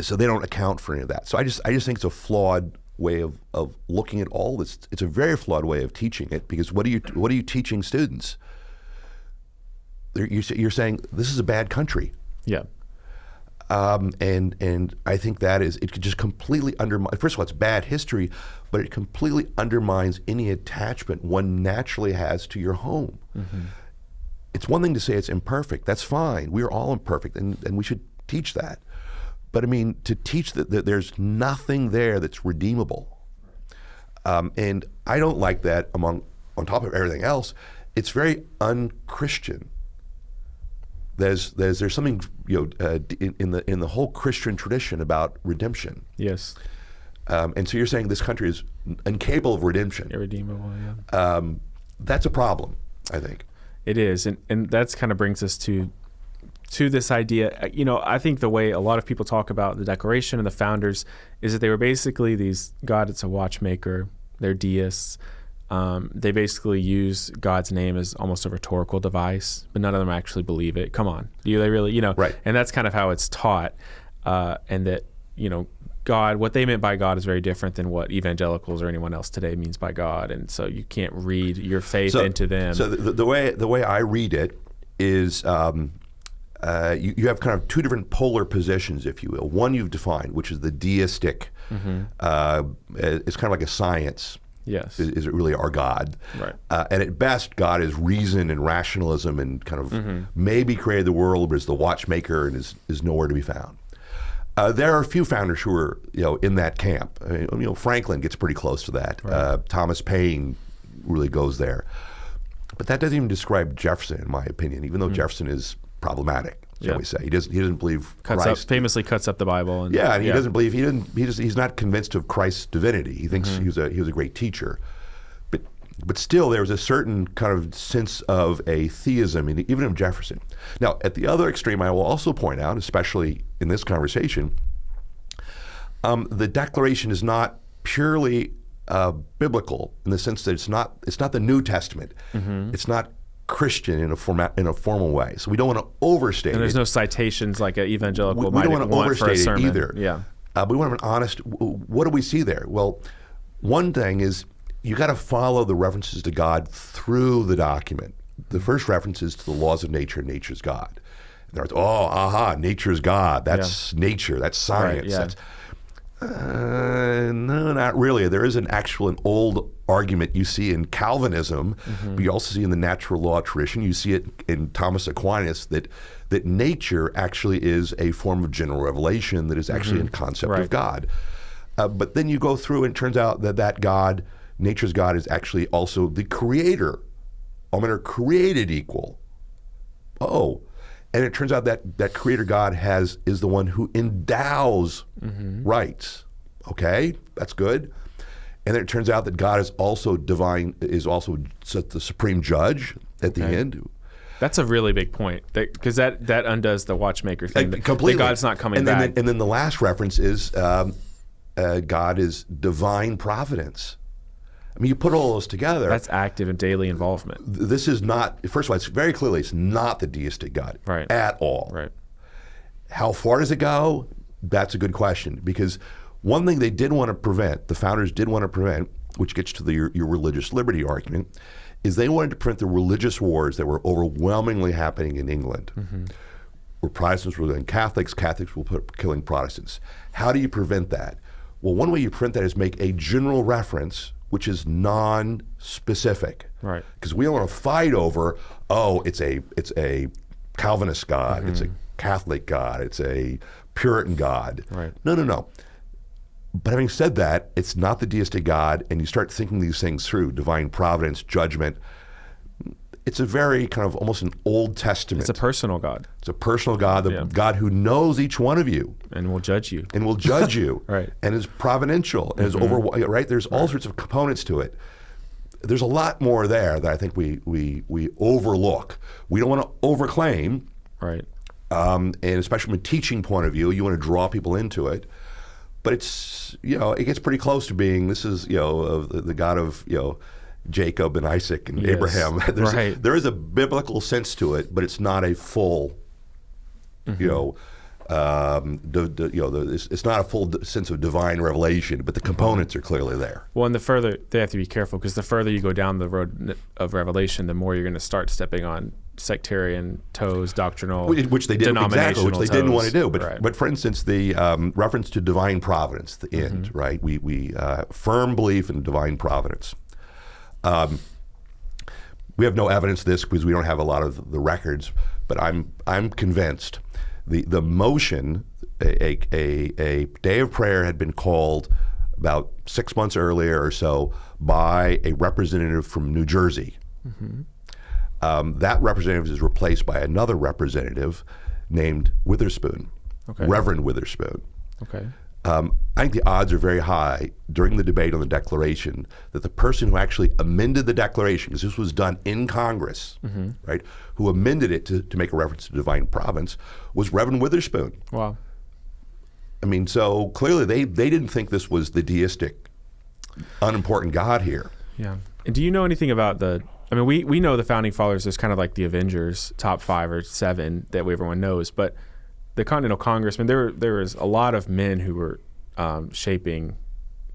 [SPEAKER 1] So they don't account for any of that. So I just think it's a flawed way of looking at all this. It's a very flawed way of teaching it, because what are you teaching students? You're saying this is a bad country.
[SPEAKER 3] Yeah.
[SPEAKER 1] And I think it could just completely undermine. First of all, it's bad history, but it completely undermines any attachment one naturally has to your home. It's one thing to say it's imperfect. That's fine. We are all imperfect, and we should teach that. But I mean, to teach that there's nothing there that's redeemable. And I don't like that on top of everything else. It's very un-Christian. There's something in the whole Christian tradition about redemption.
[SPEAKER 3] Yes.
[SPEAKER 1] And so you're saying this country is incapable of redemption.
[SPEAKER 3] Irredeemable, yeah.
[SPEAKER 1] That's a problem, I think.
[SPEAKER 3] It is, and that's kind of brings us to this idea. I think the way a lot of people talk about the Declaration and the founders is that they were basically God is a watchmaker, they're deists. They basically use God's name as almost a rhetorical device, but none of them actually believe it. Come on. Do they really,
[SPEAKER 1] Right.
[SPEAKER 3] And that's kind of how it's taught. And that, God, what they meant by God is very different than what evangelicals or anyone else today means by God. And so you can't read your faith into them.
[SPEAKER 1] So the way I read it is you have kind of two different polar positions, if you will. One you've defined, which is the deistic. It's kind of like a science.
[SPEAKER 3] Yes.
[SPEAKER 1] Is it really our God?
[SPEAKER 3] Right.
[SPEAKER 1] And at best, God is reason and rationalism and kind of maybe created the world, but is the watchmaker and is nowhere to be found. There are a few founders who are in that camp. Franklin gets pretty close to that.
[SPEAKER 3] Right.
[SPEAKER 1] Thomas Paine really goes there. But that doesn't even describe Jefferson, in my opinion, even though Jefferson is problematic, shall we say. He doesn't believe Christ.
[SPEAKER 3] Famously cuts up the Bible. And
[SPEAKER 1] he doesn't believe, he's not convinced of Christ's divinity. He thinks he was a great teacher. But still, there was a certain kind of sense of a theism, even of Jefferson. Now, at the other extreme, I will also point out, especially in this conversation, the Declaration is not purely biblical in the sense that it's not the New Testament. It's not Christian in a formal way. So we don't want to overstate it.
[SPEAKER 3] And there's no citations like an evangelical
[SPEAKER 1] we
[SPEAKER 3] might
[SPEAKER 1] don't want to overstate
[SPEAKER 3] for a sermon.
[SPEAKER 1] it either.
[SPEAKER 3] Yeah.
[SPEAKER 1] We want to have an honest, what do we see there? Well, one thing is you got to follow the references to God through the document. The first reference is to the laws of nature, nature's God. And nature's God. That's nature, that's science.
[SPEAKER 3] Right,
[SPEAKER 1] No, not really. There is an old argument you see in Calvinism, but you also see in the natural law tradition. You see it in Thomas Aquinas that nature actually is a form of general revelation that is actually a concept of God. But then you go through and it turns out that God, nature's God, is actually also the creator. All men are created equal. And it turns out that Creator God is the one who endows rights. Okay, that's good. And then it turns out that God is also divine, is also the supreme judge at the end.
[SPEAKER 3] That's a really big point, because that undoes the watchmaker thing.
[SPEAKER 1] Completely.
[SPEAKER 3] That God's not coming back.
[SPEAKER 1] And then the last reference is God is divine providence. I mean, you put all those together.
[SPEAKER 3] That's active and daily involvement.
[SPEAKER 1] This is not, first of all, it's very clearly, it's not the deistic God at all.
[SPEAKER 3] Right.
[SPEAKER 1] How far does it go? That's a good question, because one thing they did want to prevent, the founders did want to prevent, which gets to your religious liberty argument, is they wanted to prevent the religious wars that were overwhelmingly happening in England, where Protestants were killing Catholics, Catholics were killing Protestants. How do you prevent that? Well, one way you prevent that is make a general reference which is non-specific.
[SPEAKER 3] Right.
[SPEAKER 1] Because we don't want to fight over, it's a Calvinist God, it's a Catholic God, it's a Puritan God.
[SPEAKER 3] Right.
[SPEAKER 1] No. But having said that, it's not the deistic God, and you start thinking these things through, divine providence, judgment. It's a very kind of almost an Old Testament.
[SPEAKER 3] It's a personal God.
[SPEAKER 1] It's a personal God, the God who knows each one of you.
[SPEAKER 3] And will judge you.
[SPEAKER 1] Right. And is providential, and is right? There's all sorts of components to it. There's a lot more there that I think we overlook. We don't want to overclaim.
[SPEAKER 3] Right.
[SPEAKER 1] And especially from a teaching point of view, you want to draw people into it. But it's, it gets pretty close to being, this is, the God of, Jacob and Isaac and Abraham. There is a biblical sense to it, but it's not a full, it's not a full sense of divine revelation, but the components are clearly there.
[SPEAKER 3] Well, and they have to be careful, because the further you go down the road of revelation, the more you're going to start stepping on sectarian toes, doctrinal,
[SPEAKER 1] which they didn't want to do. But
[SPEAKER 3] but
[SPEAKER 1] for instance, the reference to divine providence, the end, right? We firm belief in divine providence. We have no evidence of this because we don't have a lot of the records, but I'm convinced the motion, a day of prayer had been called about 6 months earlier or so by a representative from New Jersey. That representative is replaced by another representative named Witherspoon, Reverend Witherspoon.
[SPEAKER 3] Okay.
[SPEAKER 1] I think the odds are very high during the debate on the Declaration that the person who actually amended the Declaration, because this was done in Congress, right, who amended it to make a reference to divine providence, was Reverend Witherspoon.
[SPEAKER 3] Wow.
[SPEAKER 1] I mean, so clearly they didn't think this was the deistic, unimportant God here.
[SPEAKER 3] Yeah. And do you know anything about we know the Founding Fathers as kind of like the Avengers, top 5 or 7 that everyone knows, but the Continental Congress, there was a lot of men who were shaping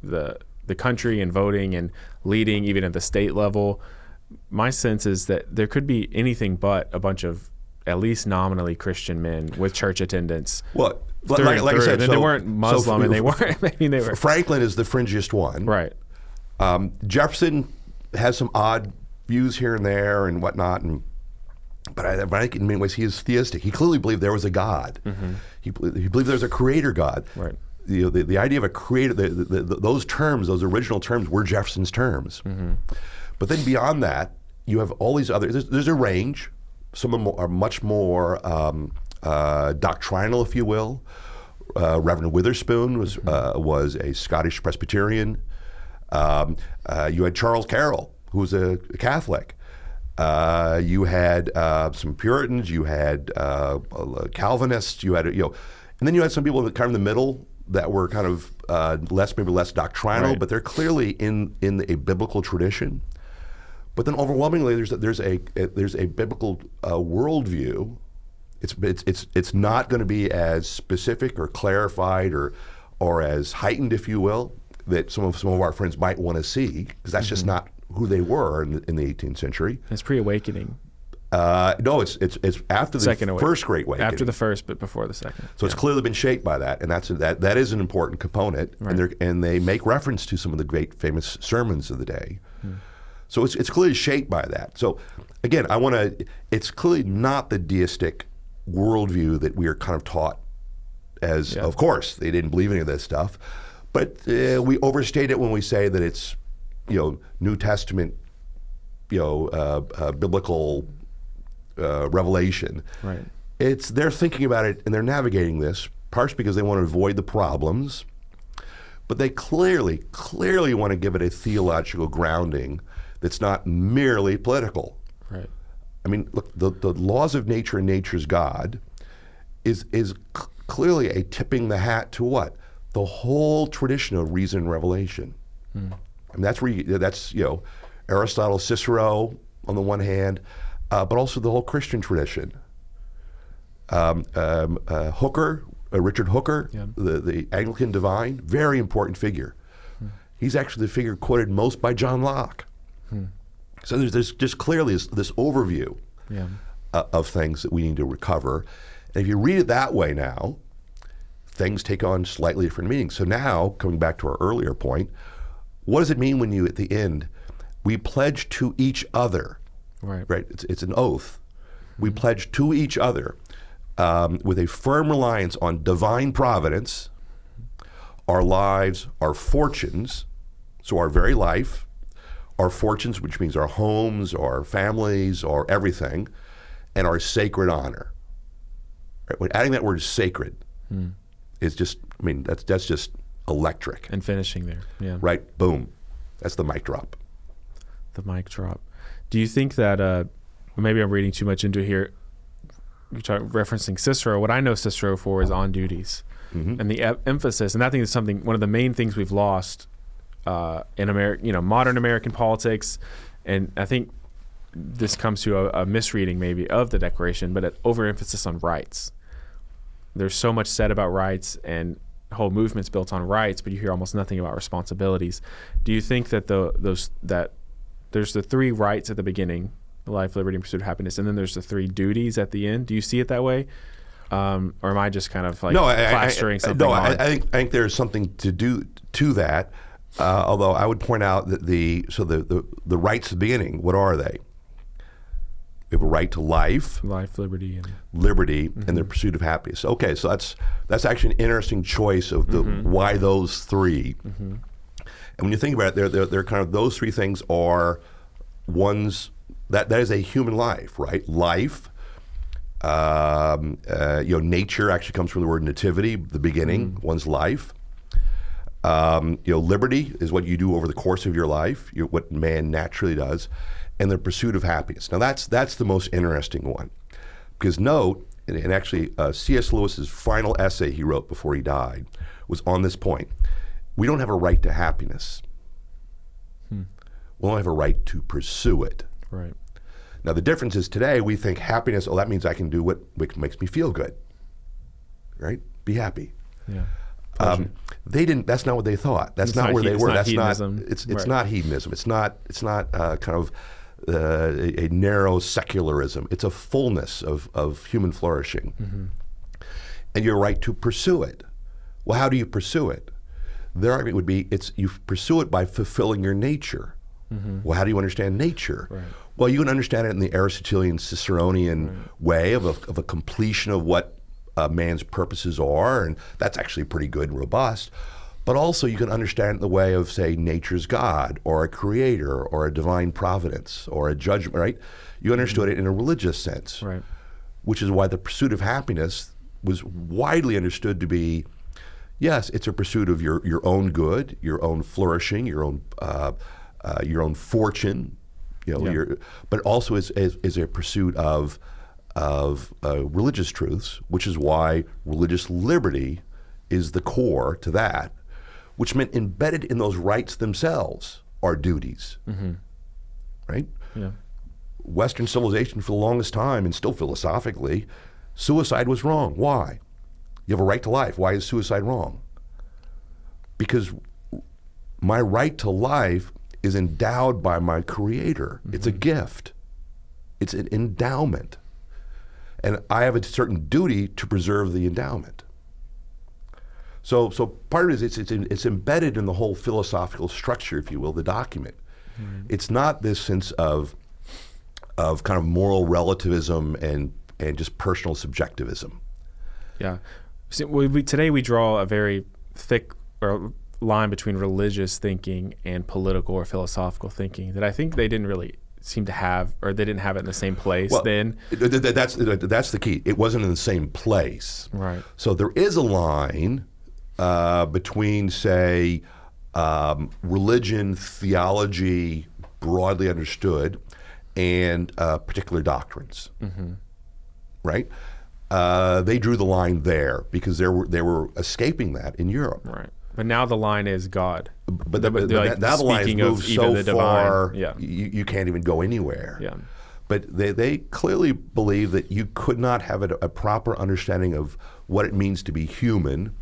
[SPEAKER 3] the country and voting and leading even at the state level. My sense is that there could be anything but a bunch of at least nominally Christian men with church attendance.
[SPEAKER 1] Well, like I said,
[SPEAKER 3] they weren't Muslim, and they weren't. They were.
[SPEAKER 1] Franklin is the fringiest one,
[SPEAKER 3] right?
[SPEAKER 1] Jefferson has some odd views here and there and whatnot, but I think in many ways he is theistic. He clearly believed there was a God. He believed there's a creator God.
[SPEAKER 3] Right.
[SPEAKER 1] The idea of a creator, those terms, those original terms were Jefferson's terms. But then beyond that, you have all these other, there's a range. Some of them are much more doctrinal, if you will. Reverend Witherspoon was a Scottish Presbyterian. You had Charles Carroll, who was a Catholic. You had some Puritans, you had Calvinists, you had, and then you had some people that kind of in the middle that were kind of maybe less doctrinal, but they're clearly in a biblical tradition. But then overwhelmingly, there's a biblical worldview. It's not going to be as specific or clarified or as heightened, if you will, that some of our friends might want to see, because that's just not who they were in the 18th century.
[SPEAKER 3] It's pre-awakening.
[SPEAKER 1] No, it's after the first Great Awakening.
[SPEAKER 3] After the first, but before the second.
[SPEAKER 1] So it's clearly been shaped by that, and that is an important component. Right. And they make reference to some of the great famous sermons of the day. So it's clearly shaped by that. So again, it's clearly not the deistic worldview that we are kind of taught as. Of course, they didn't believe any of this stuff, but we overstate it when we say that it's, New Testament, biblical revelation.
[SPEAKER 3] Right.
[SPEAKER 1] they're thinking about it and they're navigating this, partially because they want to avoid the problems, but they clearly want to give it a theological grounding that's not merely political.
[SPEAKER 3] Right.
[SPEAKER 1] I mean, look, the laws of nature and nature's God is clearly a tipping the hat to what? The whole tradition of reason and revelation. And that's where that's Aristotle, Cicero on the one hand, but also the whole Christian tradition. Hooker, Richard Hooker, the Anglican divine, very important figure. He's actually the figure quoted most by John Locke. So there's just clearly this overview of things that we need to recover. And if you read it that way now, things take on slightly different meanings. So now, coming back to our earlier point, what does it mean when you, at the end, we pledge to each other, right? It's an oath. We pledge to each other with a firm reliance on divine providence, our lives, our fortunes, so our very life, our fortunes, which means our homes, our families, our everything, and our sacred honor. Right? When adding that word sacred is just, I mean, that's just electric.
[SPEAKER 3] And finishing there,
[SPEAKER 1] Right, boom. That's the mic drop.
[SPEAKER 3] The mic drop. Do you think that, maybe I'm reading too much into here, referencing Cicero, what I know Cicero for is on duties. And the emphasis, and I think it's one of the main things we've lost in modern American politics, and I think this comes to a misreading maybe of the Declaration, but an overemphasis on rights. There's so much said about rights, and whole movements built on rights, but you hear almost nothing about responsibilities. Do you think that that there's the three rights at the beginning, life, liberty, and pursuit of happiness, and then there's the three duties at the end? Do you see it that way? Or am I just kind of like plastering something on?
[SPEAKER 1] I think there's something to do to that. Although I would point out that the rights at the beginning, what are they? We have a right to life,
[SPEAKER 3] liberty,
[SPEAKER 1] and the pursuit of happiness. Okay, so that's actually an interesting choice of the why those three. And when you think about it, they're kind of, those three things are ones that is a human life, right? Life. Nature actually comes from the word nativity, the beginning, one's life. Liberty is what you do over the course of your life, what man naturally does, and the pursuit of happiness. Now that's the most interesting one, because note, and actually C.S. Lewis's final essay he wrote before he died was on this point. We don't have a right to happiness. We don't have a right to pursue it.
[SPEAKER 3] Right.
[SPEAKER 1] Now the difference is today we think happiness, that means I can do what makes me feel good, right? Be happy.
[SPEAKER 3] Yeah.
[SPEAKER 1] They didn't. That's not what they thought. That's not where they were. That's
[SPEAKER 3] hedonism.
[SPEAKER 1] not. It's not hedonism. It's not kind of a narrow secularism. It's a fullness of human flourishing, and your right to pursue it. Well, how do you pursue it? Their argument would be you pursue it by fulfilling your nature. Well, how do you understand nature?
[SPEAKER 3] Right.
[SPEAKER 1] Well, you can understand it in the Aristotelian, Ciceronian way of a completion of what man's purposes are, and that's actually pretty good and robust. But also you can understand it in the way of, say, nature's God, or a creator, or a divine providence, or a judgment, right? You understood it in a religious sense,
[SPEAKER 3] right?
[SPEAKER 1] Which is why the pursuit of happiness was widely understood to be, yes, it's a pursuit of your own good, your own flourishing, your own fortune, but also is a pursuit of religious truths, which is why religious liberty is the core to that, which meant embedded in those rights themselves are duties, right?
[SPEAKER 3] Yeah.
[SPEAKER 1] Western civilization for the longest time, and still philosophically, suicide was wrong. Why? You have a right to life. Why is suicide wrong? Because my right to life is endowed by my Creator. It's a gift. It's an endowment. And I have a certain duty to preserve the endowment. So part of it is it's embedded in the whole philosophical structure, if you will, the document. It's not this sense of kind of moral relativism and just personal subjectivism.
[SPEAKER 3] Yeah. So today we draw a very thick line between religious thinking and political or philosophical thinking that I think they didn't really seem to have, or they didn't have it in the same place then.
[SPEAKER 1] That's the key. It wasn't in the same place.
[SPEAKER 3] Right.
[SPEAKER 1] So there is a line between, say, religion, theology, broadly understood, and particular doctrines. Right? They drew the line there because they were escaping that in Europe.
[SPEAKER 3] Right. But now the line is God.
[SPEAKER 1] But now the line has moved so far, you can't even go anywhere.
[SPEAKER 3] Yeah.
[SPEAKER 1] But they clearly believe that you could not have a proper understanding of what it means to be human.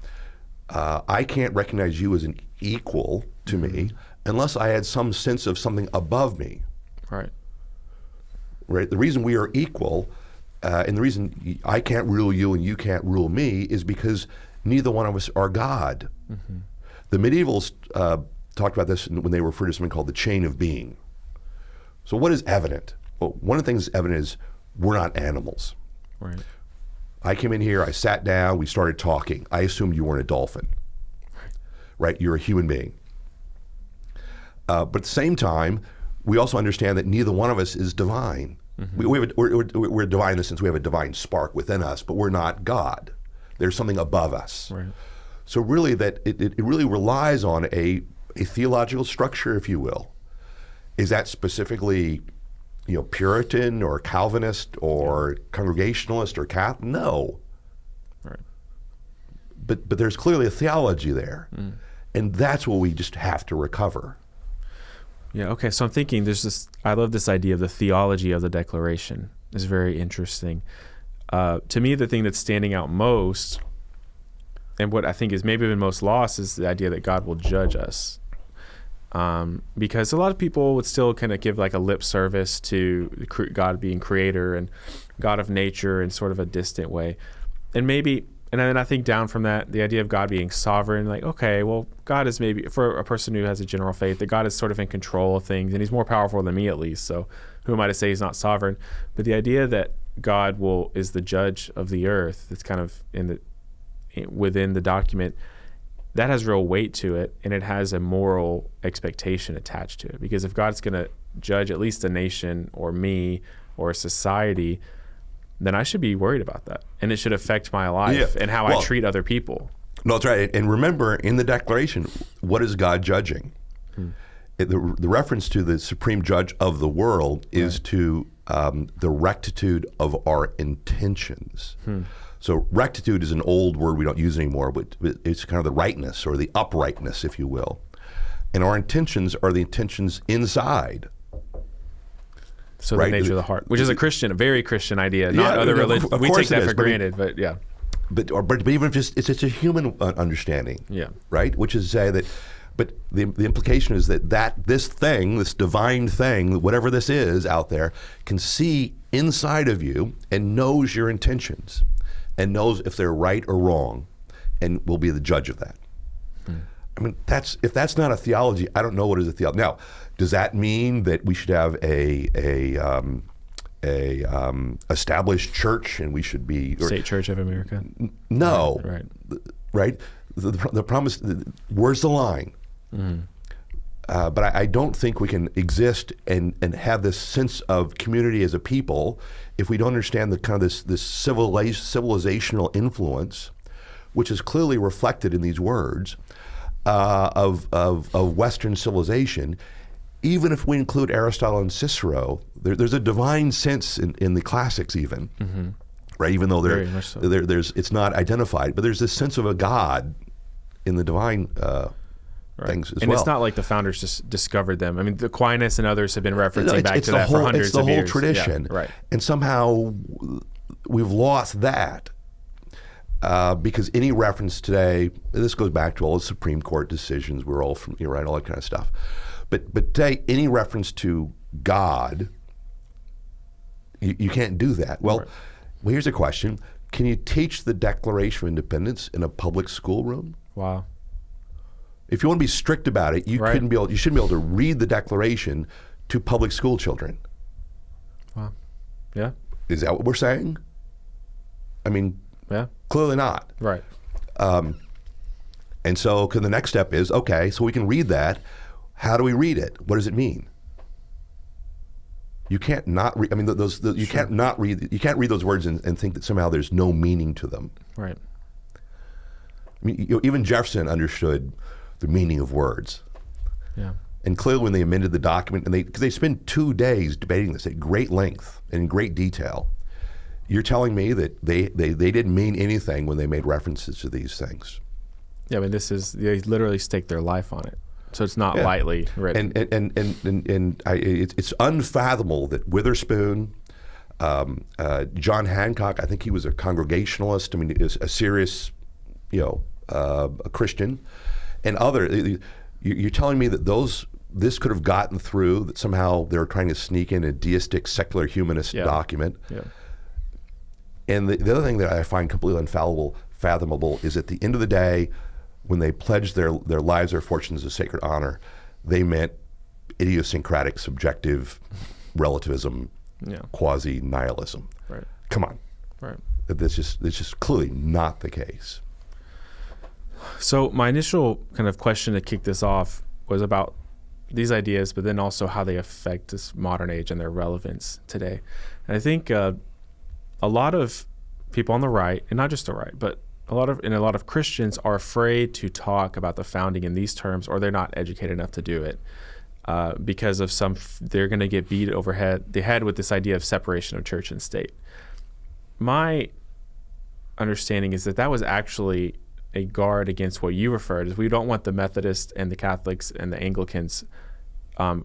[SPEAKER 1] I can't recognize you as an equal to me unless I had some sense of something above me.
[SPEAKER 3] Right.
[SPEAKER 1] Right. The reason we are equal, and the reason I can't rule you and you can't rule me, is because neither one of us are God. The medievals talked about this when they referred to something called the chain of being. So what is evident? Well, one of the things that's evident is we're not animals.
[SPEAKER 3] Right.
[SPEAKER 1] I came in here, I sat down, we started talking. I assumed you weren't a dolphin. Right? You're a human being. But at the same time, we also understand that neither one of us is divine. We're divine in the sense we have a divine spark within us, but we're not God. There's something above us.
[SPEAKER 3] Right.
[SPEAKER 1] So really that it really relies on a theological structure, if you will. Is that specifically, Puritan or Calvinist or Congregationalist or Catholic? No.
[SPEAKER 3] Right.
[SPEAKER 1] But there's clearly a theology there. And that's what we just have to recover.
[SPEAKER 3] Yeah, okay. So I'm thinking I love this idea of the theology of the Declaration. It's very interesting. To me, the thing that's standing out most, and what I think is maybe been most lost, is the idea that God will judge us. Because a lot of people would still kind of give like a lip service to God being creator and God of nature in sort of a distant way. And then I think down from that, the idea of God being sovereign, like, okay, well, God is maybe, for a person who has a general faith, that God is sort of in control of things and he's more powerful than me at least. So who am I to say he's not sovereign? But the idea that God is the judge of the earth, that's kind of within the document, that has real weight to it, and it has a moral expectation attached to it. Because if God's going to judge at least a nation or me or a society, then I should be worried about that, and it should affect my life and how I treat other people. No, that's right. And remember, in the Declaration, what is God judging? The reference to the supreme judge of the world is to the rectitude of our intentions. So rectitude is an old word we don't use anymore, but it's kind of the rightness or the uprightness, if you will. And our intentions are the intentions inside. So the nature of the heart, which is a very Christian idea, not other religions. We take that for granted, but yeah. But even if it's a human understanding, right? Which is to say that, but the implication is that this divine thing, whatever this is out there, can see inside of you and knows your intentions and knows if they're right or wrong and will be the judge of that. I mean, if that's not a theology, I don't know what is a theology. Now, does that mean that we should have a established church and we should be State Church of America? No, right. The promise. Where's the line? But I don't think we can exist and have this sense of community as a people if we don't understand the kind of this civilizational influence, which is clearly reflected in these words of Western civilization. Even if we include Aristotle and Cicero, there's a divine sense in the classics even, right? Even though it's not identified, but there's this sense of a God in the divine things as well. And it's not like the founders just discovered them. I mean, Aquinas and others have been referencing back to that for hundreds of years. It's the whole tradition. Yeah, right. And somehow we've lost that because any reference today, this goes back to all the Supreme Court decisions, we're all from, right, all that kind of stuff. But today, any reference to God, you can't do that. Well, here's a question. Can you teach the Declaration of Independence in a public schoolroom? Wow. If you want to be strict about it, you shouldn't be able to read the Declaration to public school children. Wow. Yeah. Is that what we're saying? I mean, clearly not. Right. And so the next step is, okay, so we can read that. How do we read it? What does it mean?
[SPEAKER 1] You can't not read. I mean, you can't not read. You can't read those words and think that somehow there's no meaning to them.
[SPEAKER 3] Right.
[SPEAKER 1] I mean, even Jefferson understood the meaning of words.
[SPEAKER 3] Yeah.
[SPEAKER 1] And clearly, when they amended the document, and because they spent 2 days debating this at great length and in great detail, you're telling me that they didn't mean anything when they made references to these things.
[SPEAKER 3] Yeah, I mean, they literally staked their life on it, so it's not lightly written.
[SPEAKER 1] It's unfathomable that Witherspoon, John Hancock, I think he was a Congregationalist. I mean, is a serious, a Christian, and other. You're telling me that this could have gotten through, that somehow they were trying to sneak in a deistic, secular humanist document.
[SPEAKER 3] Yeah.
[SPEAKER 1] And the other thing that I find completely unfathomable is at the end of the day, when they pledged their lives, their fortunes as sacred honor, they meant idiosyncratic, subjective relativism, quasi-nihilism.
[SPEAKER 3] Right.
[SPEAKER 1] Come on.
[SPEAKER 3] Right.
[SPEAKER 1] It's just clearly not the case.
[SPEAKER 3] So my initial kind of question to kick this off was about these ideas, but then also how they affect this modern age and their relevance today. And I think a lot of people on the right, and not just the right, but a lot of Christians are afraid to talk about the founding in these terms, or they're not educated enough to do it because of they're going to get beat over the head with this idea of separation of church and state. My understanding is that was actually a guard against what you referred as. We don't want the Methodists and the Catholics and the Anglicans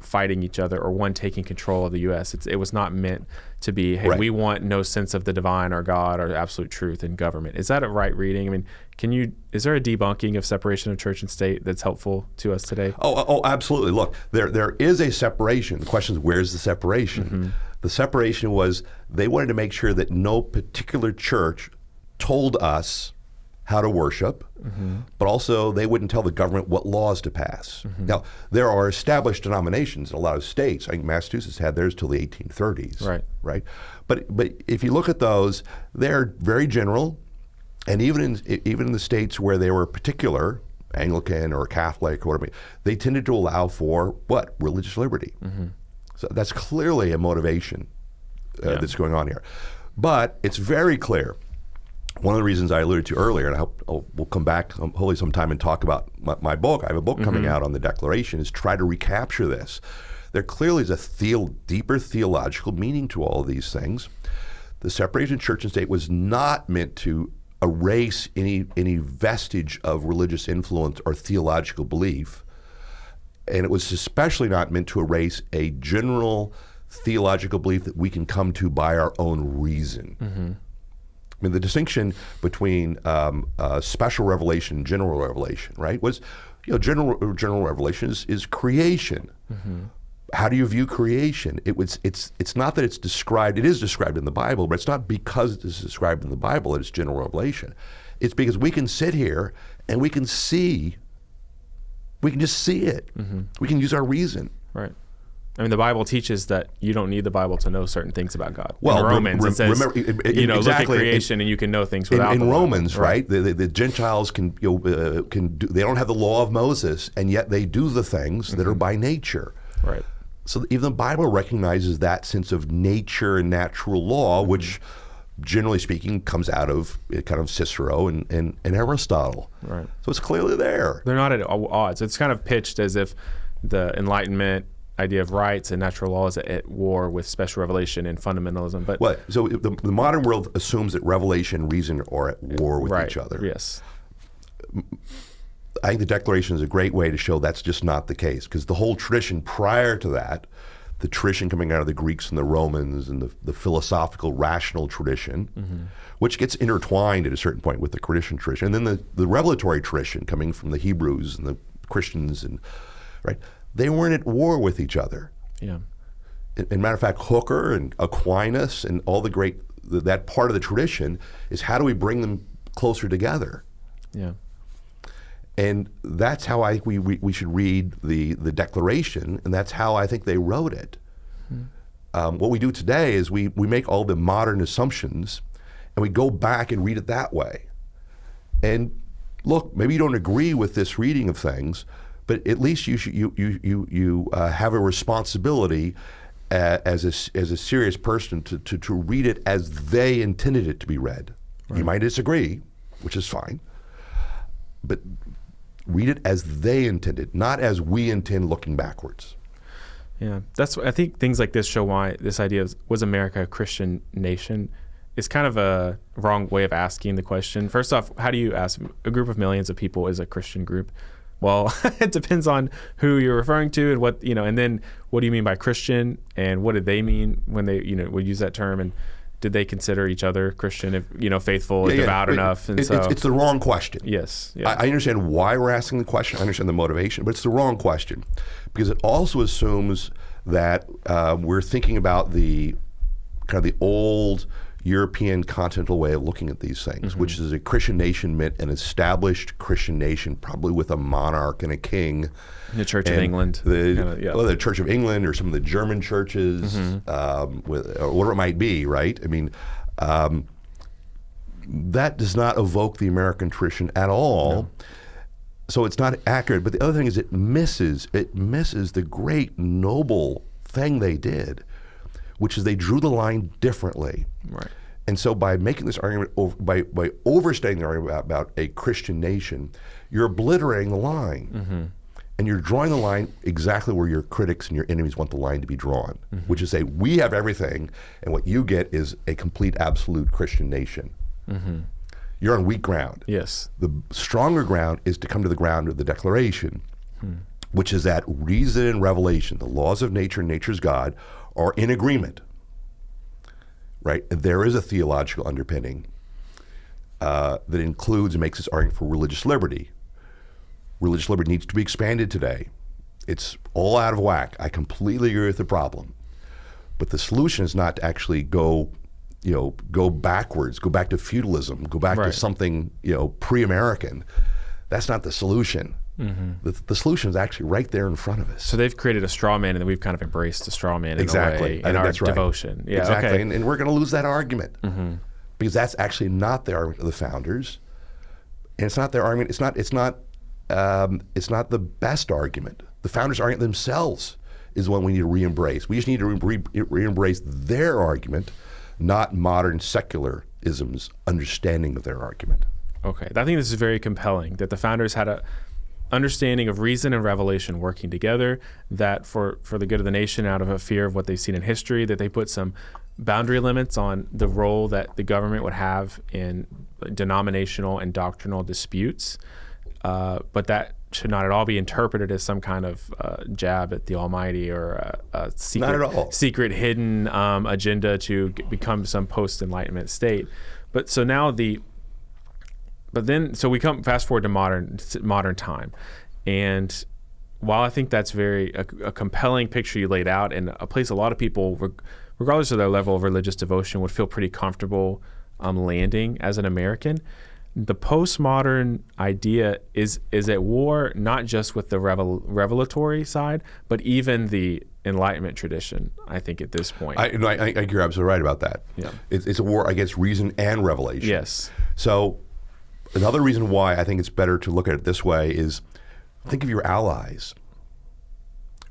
[SPEAKER 3] fighting each other, or one taking control of the U.S. It was not meant to be, hey, we want no sense of the divine or God or absolute truth in government. Is that a right reading? I mean, is there a debunking of separation of church and state that's helpful to us today?
[SPEAKER 1] Oh, absolutely. Look, there is a separation. The question is, where's the separation? Mm-hmm. The separation was they wanted to make sure that no particular church told us how to worship, but also they wouldn't tell the government what laws to pass. Now, there are established denominations in a lot of states. I think Massachusetts had theirs till the 1830s. Right. But if you look at those, they're very general, and even in the states where they were particular, Anglican or Catholic or whatever, they tended to allow for what? Religious liberty. So that's clearly a motivation that's going on here. But it's very clear. One of the reasons I alluded to earlier, and I hope we'll come back hopefully sometime and talk about my book. I have a book coming out on the Declaration, is try to recapture this. There clearly is a deeper theological meaning to all of these things. The separation of church and state was not meant to erase any vestige of religious influence or theological belief, and it was especially not meant to erase a general theological belief that we can come to by our own reason. I mean, the distinction between special revelation and general revelation, right, was, general revelation is creation. How do you view creation? It's not that it's described. It is described in the Bible, but it's not because it is described in the Bible that it's general revelation. It's because we can sit here and we can just see it. We can use our reason.
[SPEAKER 3] Right. I mean, the Bible teaches that you don't need the Bible to know certain things about God.
[SPEAKER 1] Well,
[SPEAKER 3] in Romans, it says,
[SPEAKER 1] remember,
[SPEAKER 3] exactly. Look at creation and you can know things without
[SPEAKER 1] in
[SPEAKER 3] the
[SPEAKER 1] Romans,
[SPEAKER 3] Bible.
[SPEAKER 1] right? The Gentiles can do, they don't have the law of Moses, and yet they do the things that are by nature.
[SPEAKER 3] Right.
[SPEAKER 1] So even the Bible recognizes that sense of nature and natural law, which, generally speaking, comes out of kind of Cicero and Aristotle.
[SPEAKER 3] Right.
[SPEAKER 1] So it's clearly there.
[SPEAKER 3] They're not at odds. It's kind of pitched as if the Enlightenment idea of rights and natural law is at war with special revelation and fundamentalism. But
[SPEAKER 1] so the modern world assumes that revelation and reason are at war with each other.
[SPEAKER 3] Yes.
[SPEAKER 1] I think the Declaration is a great way to show that's just not the case, because the whole tradition prior to that, the tradition coming out of the Greeks and the Romans and the philosophical rational tradition, which gets intertwined at a certain point with the Christian tradition, and then the revelatory tradition coming from the Hebrews and the Christians, and right, they weren't at war with each other.
[SPEAKER 3] Yeah.
[SPEAKER 1] In matter of fact, Hooker and Aquinas and all that part of the tradition is, how do we bring them closer together?
[SPEAKER 3] Yeah.
[SPEAKER 1] And that's how I think we should read the Declaration, and that's how I think they wrote it. What we do today is we make all the modern assumptions, and we go back and read it that way. And look, maybe you don't agree with this reading of things, but at least you have a responsibility as a serious person to read it as they intended it to be read. Right. You might disagree, which is fine, but read it as they intended, not as we intend looking backwards.
[SPEAKER 3] Yeah, I think things like this show why this idea of was America a Christian nation is kind of a wrong way of asking the question. First off, how do you ask a group of millions of people is a Christian group? Well, it depends on who you're referring to and what, and then what do you mean by Christian and what did they mean when they, would use that term, and did they consider each other Christian, if, faithful, devout enough? And
[SPEAKER 1] it's the wrong question.
[SPEAKER 3] Yes.
[SPEAKER 1] I understand why we're asking the question. I understand the motivation, but it's the wrong question because it also assumes that we're thinking about the kind of the old European continental way of looking at these things, which is a Christian nation meant an established Christian nation, probably with a monarch and a king.
[SPEAKER 3] The Church of England.
[SPEAKER 1] The Church of England or some of the German churches, or whatever it might be, right? I mean, that does not evoke the American tradition at all. No. So it's not accurate. But the other thing is it misses the great noble thing they did, which is they drew the line differently.
[SPEAKER 3] Right.
[SPEAKER 1] And so by making this argument, by overstating the argument about a Christian nation, you're obliterating the line. And you're drawing the line exactly where your critics and your enemies want the line to be drawn, which is say, we have everything, and what you get is a complete, absolute Christian nation. You're on weak ground.
[SPEAKER 3] Yes.
[SPEAKER 1] The stronger ground is to come to the ground of the Declaration, which is that reason and revelation, the laws of nature and nature's God, are in agreement, right? And there is a theological underpinning that includes and makes this argument for religious liberty. Religious liberty needs to be expanded today. It's all out of whack. I completely agree with the problem. But the solution is not to actually go backwards, go back to feudalism, go back to something, pre-American. That's not the solution. The solution is actually right there in front of us.
[SPEAKER 3] So they've created a straw man, and then we've kind of embraced the straw man in a way in our devotion.
[SPEAKER 1] Yeah, exactly. Okay. And we're going to lose that argument because that's actually not the argument of the founders, and it's not their argument. It's not the best argument. The founders' argument themselves is the one we need to re-embrace. We just need to re-embrace their argument, not modern secularism's understanding of their argument.
[SPEAKER 3] Okay, I think this is very compelling that the founders had a understanding of reason and revelation working together, that for the good of the nation, out of a fear of what they've seen in history, that they put some boundary limits on the role that the government would have in denominational and doctrinal disputes, but that should not at all be interpreted as some kind of jab at the Almighty or a secret hidden agenda to become some post-Enlightenment state. So we come fast forward to modern time, and while I think that's a compelling picture you laid out, and a place a lot of people, regardless of their level of religious devotion, would feel pretty comfortable landing as an American, the postmodern idea is at war not just with the revelatory side, but even the Enlightenment tradition, I think, at this point.
[SPEAKER 1] I think you're absolutely right about that.
[SPEAKER 3] Yeah.
[SPEAKER 1] It's a war against reason and revelation.
[SPEAKER 3] Yes.
[SPEAKER 1] So another reason why I think it's better to look at it this way is think of your allies,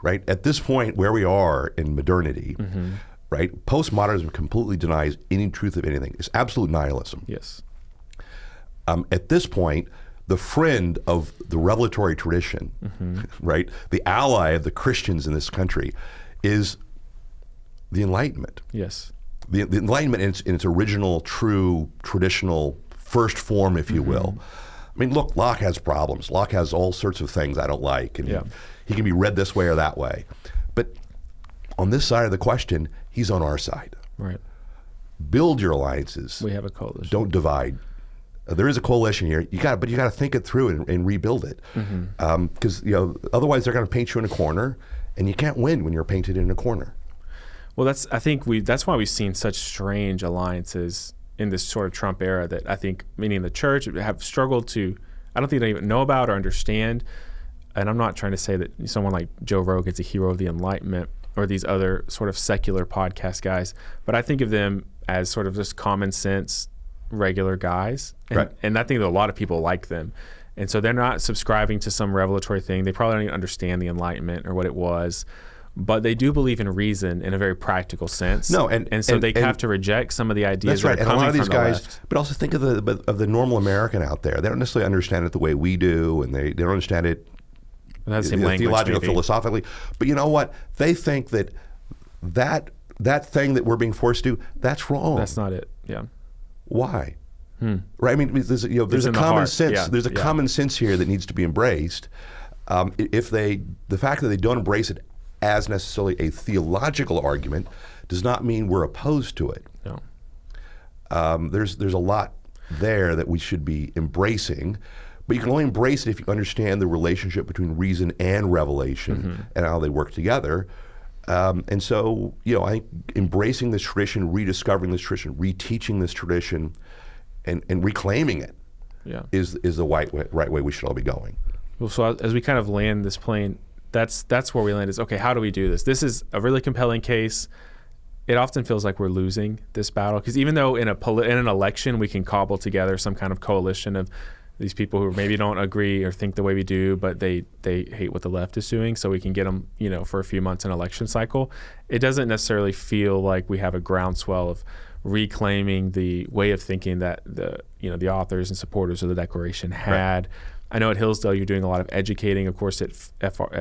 [SPEAKER 1] right? At this point where we are in modernity, right? Postmodernism completely denies any truth of anything. It's absolute nihilism.
[SPEAKER 3] Yes.
[SPEAKER 1] At this point, the friend of the revelatory tradition, right? The ally of the Christians in this country is the Enlightenment.
[SPEAKER 3] Yes.
[SPEAKER 1] The Enlightenment in its original, true, traditional first form, if you will. I mean, look, Locke has problems. Locke has all sorts of things I don't like, and he can be read this way or that way. But on this side of the question, he's on our side.
[SPEAKER 3] Right.
[SPEAKER 1] Build your alliances.
[SPEAKER 3] We have a coalition.
[SPEAKER 1] Don't divide. There is a coalition here. But you got to think it through and rebuild it, because otherwise they're going to paint you in a corner, and you can't win when you're painted in a corner.
[SPEAKER 3] Well, that's why we've seen such strange alliances in this sort of Trump era that I think many in the church have struggled to. I don't think they even know about or understand. And I'm not trying to say that someone like Joe Rogan's a hero of the Enlightenment or these other sort of secular podcast guys, but I think of them as sort of just common sense, regular guys, and I think that a lot of people like them, and so they're not subscribing to some revelatory thing. They probably don't even understand the Enlightenment or what it was, but they do believe in reason in a very practical sense.
[SPEAKER 1] No,
[SPEAKER 3] and so they have to reject some of the ideas
[SPEAKER 1] that's right.
[SPEAKER 3] that are
[SPEAKER 1] And a
[SPEAKER 3] coming
[SPEAKER 1] lot of these
[SPEAKER 3] from the
[SPEAKER 1] guys,
[SPEAKER 3] left.
[SPEAKER 1] but also think of the normal American out there. They don't necessarily understand it the way we do, and they don't understand it
[SPEAKER 3] It has the same language,
[SPEAKER 1] theologically,
[SPEAKER 3] maybe.
[SPEAKER 1] philosophically. But you know what? They think that thing that we're being forced to do, that's wrong.
[SPEAKER 3] That's not it. Yeah.
[SPEAKER 1] Why? Right? I mean, there's a
[SPEAKER 3] in the
[SPEAKER 1] common
[SPEAKER 3] heart.
[SPEAKER 1] sense.
[SPEAKER 3] Yeah.
[SPEAKER 1] There's a common sense here that needs to be embraced. The fact that they don't embrace it as necessarily a theological argument does not mean we're opposed to it.
[SPEAKER 3] No.
[SPEAKER 1] There's a lot there that we should be embracing, but you can only embrace it if you understand the relationship between reason and revelation and how they work together. And so, I think embracing this tradition, rediscovering this tradition, reteaching this tradition, and reclaiming it is the right way we should all be going.
[SPEAKER 3] Well, so as we kind of land this plane, that's where we land is, okay, how do we do this? This is a really compelling case. It often feels like we're losing this battle, because even though in an election we can cobble together some kind of coalition of these people who maybe don't agree or think the way we do, but they hate what the left is doing, so we can get them, for a few months in an election cycle. It doesn't necessarily feel like we have a groundswell of reclaiming the way of thinking that the authors and supporters of the Declaration had. Right. I know at Hillsdale you're doing a lot of educating. Of course, at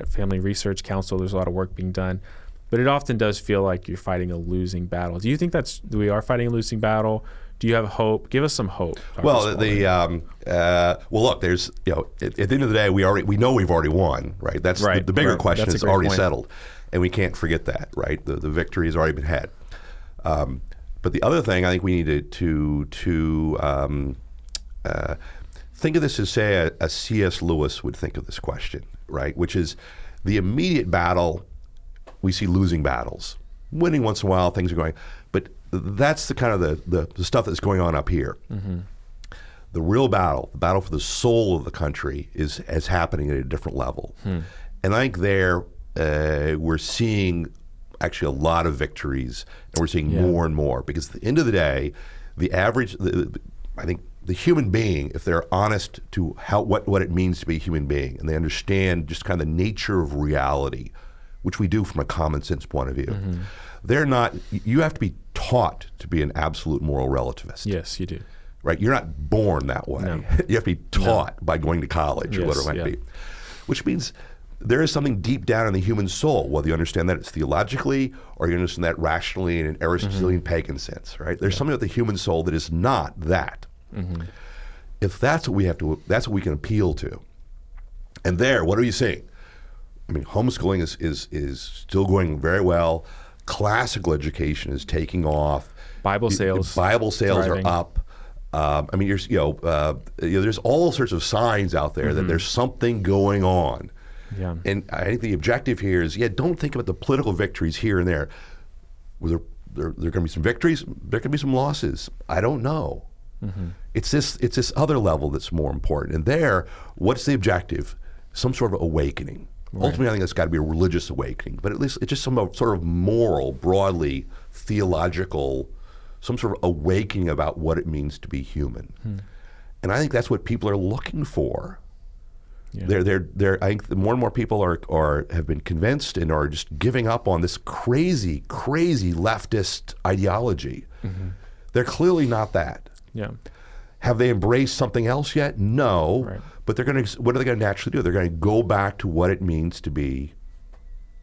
[SPEAKER 3] Family Research Council, there's a lot of work being done. But it often does feel like you're fighting a losing battle. Do you think we are fighting a losing battle? Do you have hope? Give us some hope.
[SPEAKER 1] Well, look, there's at the end of the day, we know we've already won, right? That's right. The bigger question is already settled, and we can't forget that, right? The victory has already been had. But the other thing I think we need to think of this as, say, a C.S. Lewis would think of this question, right? Which is the immediate battle. We see losing battles. Winning once in a while, things are going, but that's the kind of the stuff that's going on up here. Mm-hmm. The real battle, the battle for the soul of the country, is happening at a different level. And I think we're seeing actually a lot of victories, and we're seeing more and more, because at the end of the day, I think the human being, if they're honest to what it means to be a human being, and they understand just kind of the nature of reality, which we do from a common sense point of view, you have to be taught to be an absolute moral relativist.
[SPEAKER 3] Yes, you do.
[SPEAKER 1] Right? You're not born that way. No. You have to be taught by going to college or whatever it might be. Which means there is something deep down in the human soul, whether you understand that it's theologically or you understand that rationally in an Aristotelian pagan sense, right? There's something about the human soul that is not that. If that's what that's what we can appeal to. And what are you seeing? I mean, homeschooling is still going very well. Classical education is taking off. Bible sales are up. I mean, there's all sorts of signs out there that there's something going on. Yeah. And I think the objective here is, don't think about the political victories here and there. There are going to be some victories. There can be some losses. I don't know. It's this other level that's more important. And what's the objective? Some sort of awakening. Right. Ultimately, I think it's got to be a religious awakening, but at least it's just some sort of moral, broadly theological, some sort of awakening about what it means to be human. And I think that's what people are looking for. Yeah. I think more and more people have been convinced and are just giving up on this crazy leftist ideology. They're clearly not that. Yeah. Have they embraced something else yet? No. Right. But what are they going to naturally do? They're going to go back to what it means to be,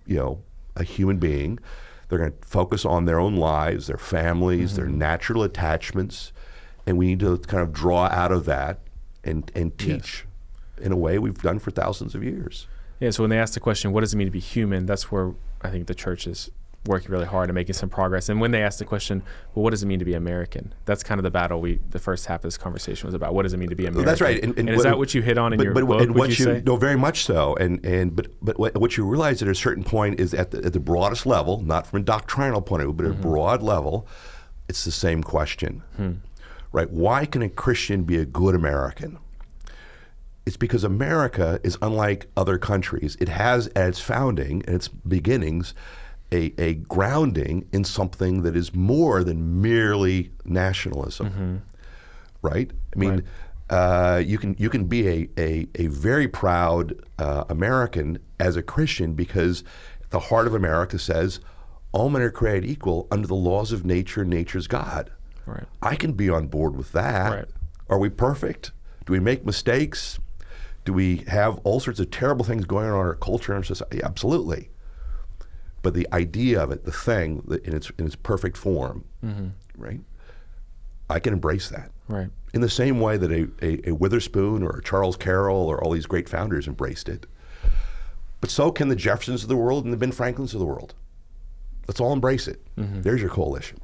[SPEAKER 1] a human being. They're going to focus on their own lives, their families, their natural attachments, and we need to kind of draw out of that and teach in a way we've done for thousands of years.
[SPEAKER 3] Yeah. So when they ask the question, what does it mean to be human? That's where I think the church is working really hard and making some progress. And when they ask the question, well, what does it mean to be American? That's kind of the battle the first half of this conversation was about. What does it mean to be American?
[SPEAKER 1] That's right.
[SPEAKER 3] And is that what you hit on in your book, would you say?
[SPEAKER 1] No, very much so. But what you realize at a certain point is at the broadest level, not from a doctrinal point of view, but at a broad level, it's the same question. Right? Why can a Christian be a good American? It's because America is unlike other countries. It has at its founding and its beginnings a grounding in something that is more than merely nationalism, right? I mean, you can be a very proud American as a Christian, because the heart of America says, all men are created equal under the laws of nature, nature's God.
[SPEAKER 3] Right.
[SPEAKER 1] I can be on board with that.
[SPEAKER 3] Right.
[SPEAKER 1] Are we perfect? Do we make mistakes? Do we have all sorts of terrible things going on in our culture and our society? Absolutely. But the idea of it, the thing in its perfect form, right? I can embrace that.
[SPEAKER 3] Right.
[SPEAKER 1] In the same way that a Witherspoon or a Charles Carroll or all these great founders embraced it. But so can the Jeffersons of the world and the Ben Franklins of the world. Let's all embrace it. There's your coalition.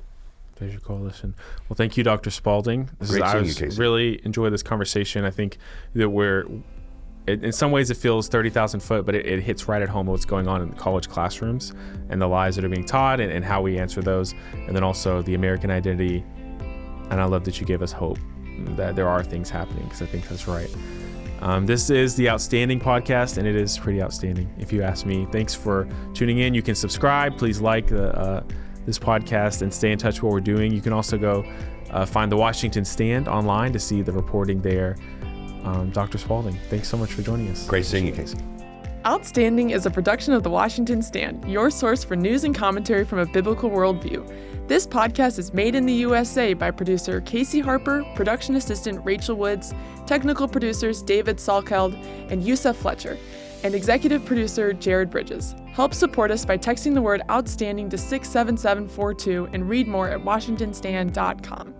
[SPEAKER 3] There's your coalition. Well, thank you, Dr. Spalding.
[SPEAKER 1] Great seeing you, Casey.
[SPEAKER 3] Really enjoy this conversation. I think that in some ways it feels 30,000 foot, but it hits right at home what's going on in the college classrooms and the lies that are being taught and how we answer those. And then also the American identity. And I love that you gave us hope that there are things happening, because I think that's right. This is the Outstanding Podcast, and it is pretty outstanding, if you ask me. Thanks for tuning in. You can subscribe. Please like this podcast and stay in touch with what we're doing. You can also go find the Washington Stand online to see the reporting there. Dr. Spalding, thanks so much for joining us.
[SPEAKER 1] Great seeing you, Casey.
[SPEAKER 2] Outstanding is a production of the Washington Stand, your source for news and commentary from a biblical worldview. This podcast is made in the USA by producer Casey Harper, production assistant Rachel Woods, technical producers David Salkeld and Yusuf Fletcher, and executive producer Jared Bridges. Help support us by texting the word outstanding to 67742 and read more at washingtonstand.com.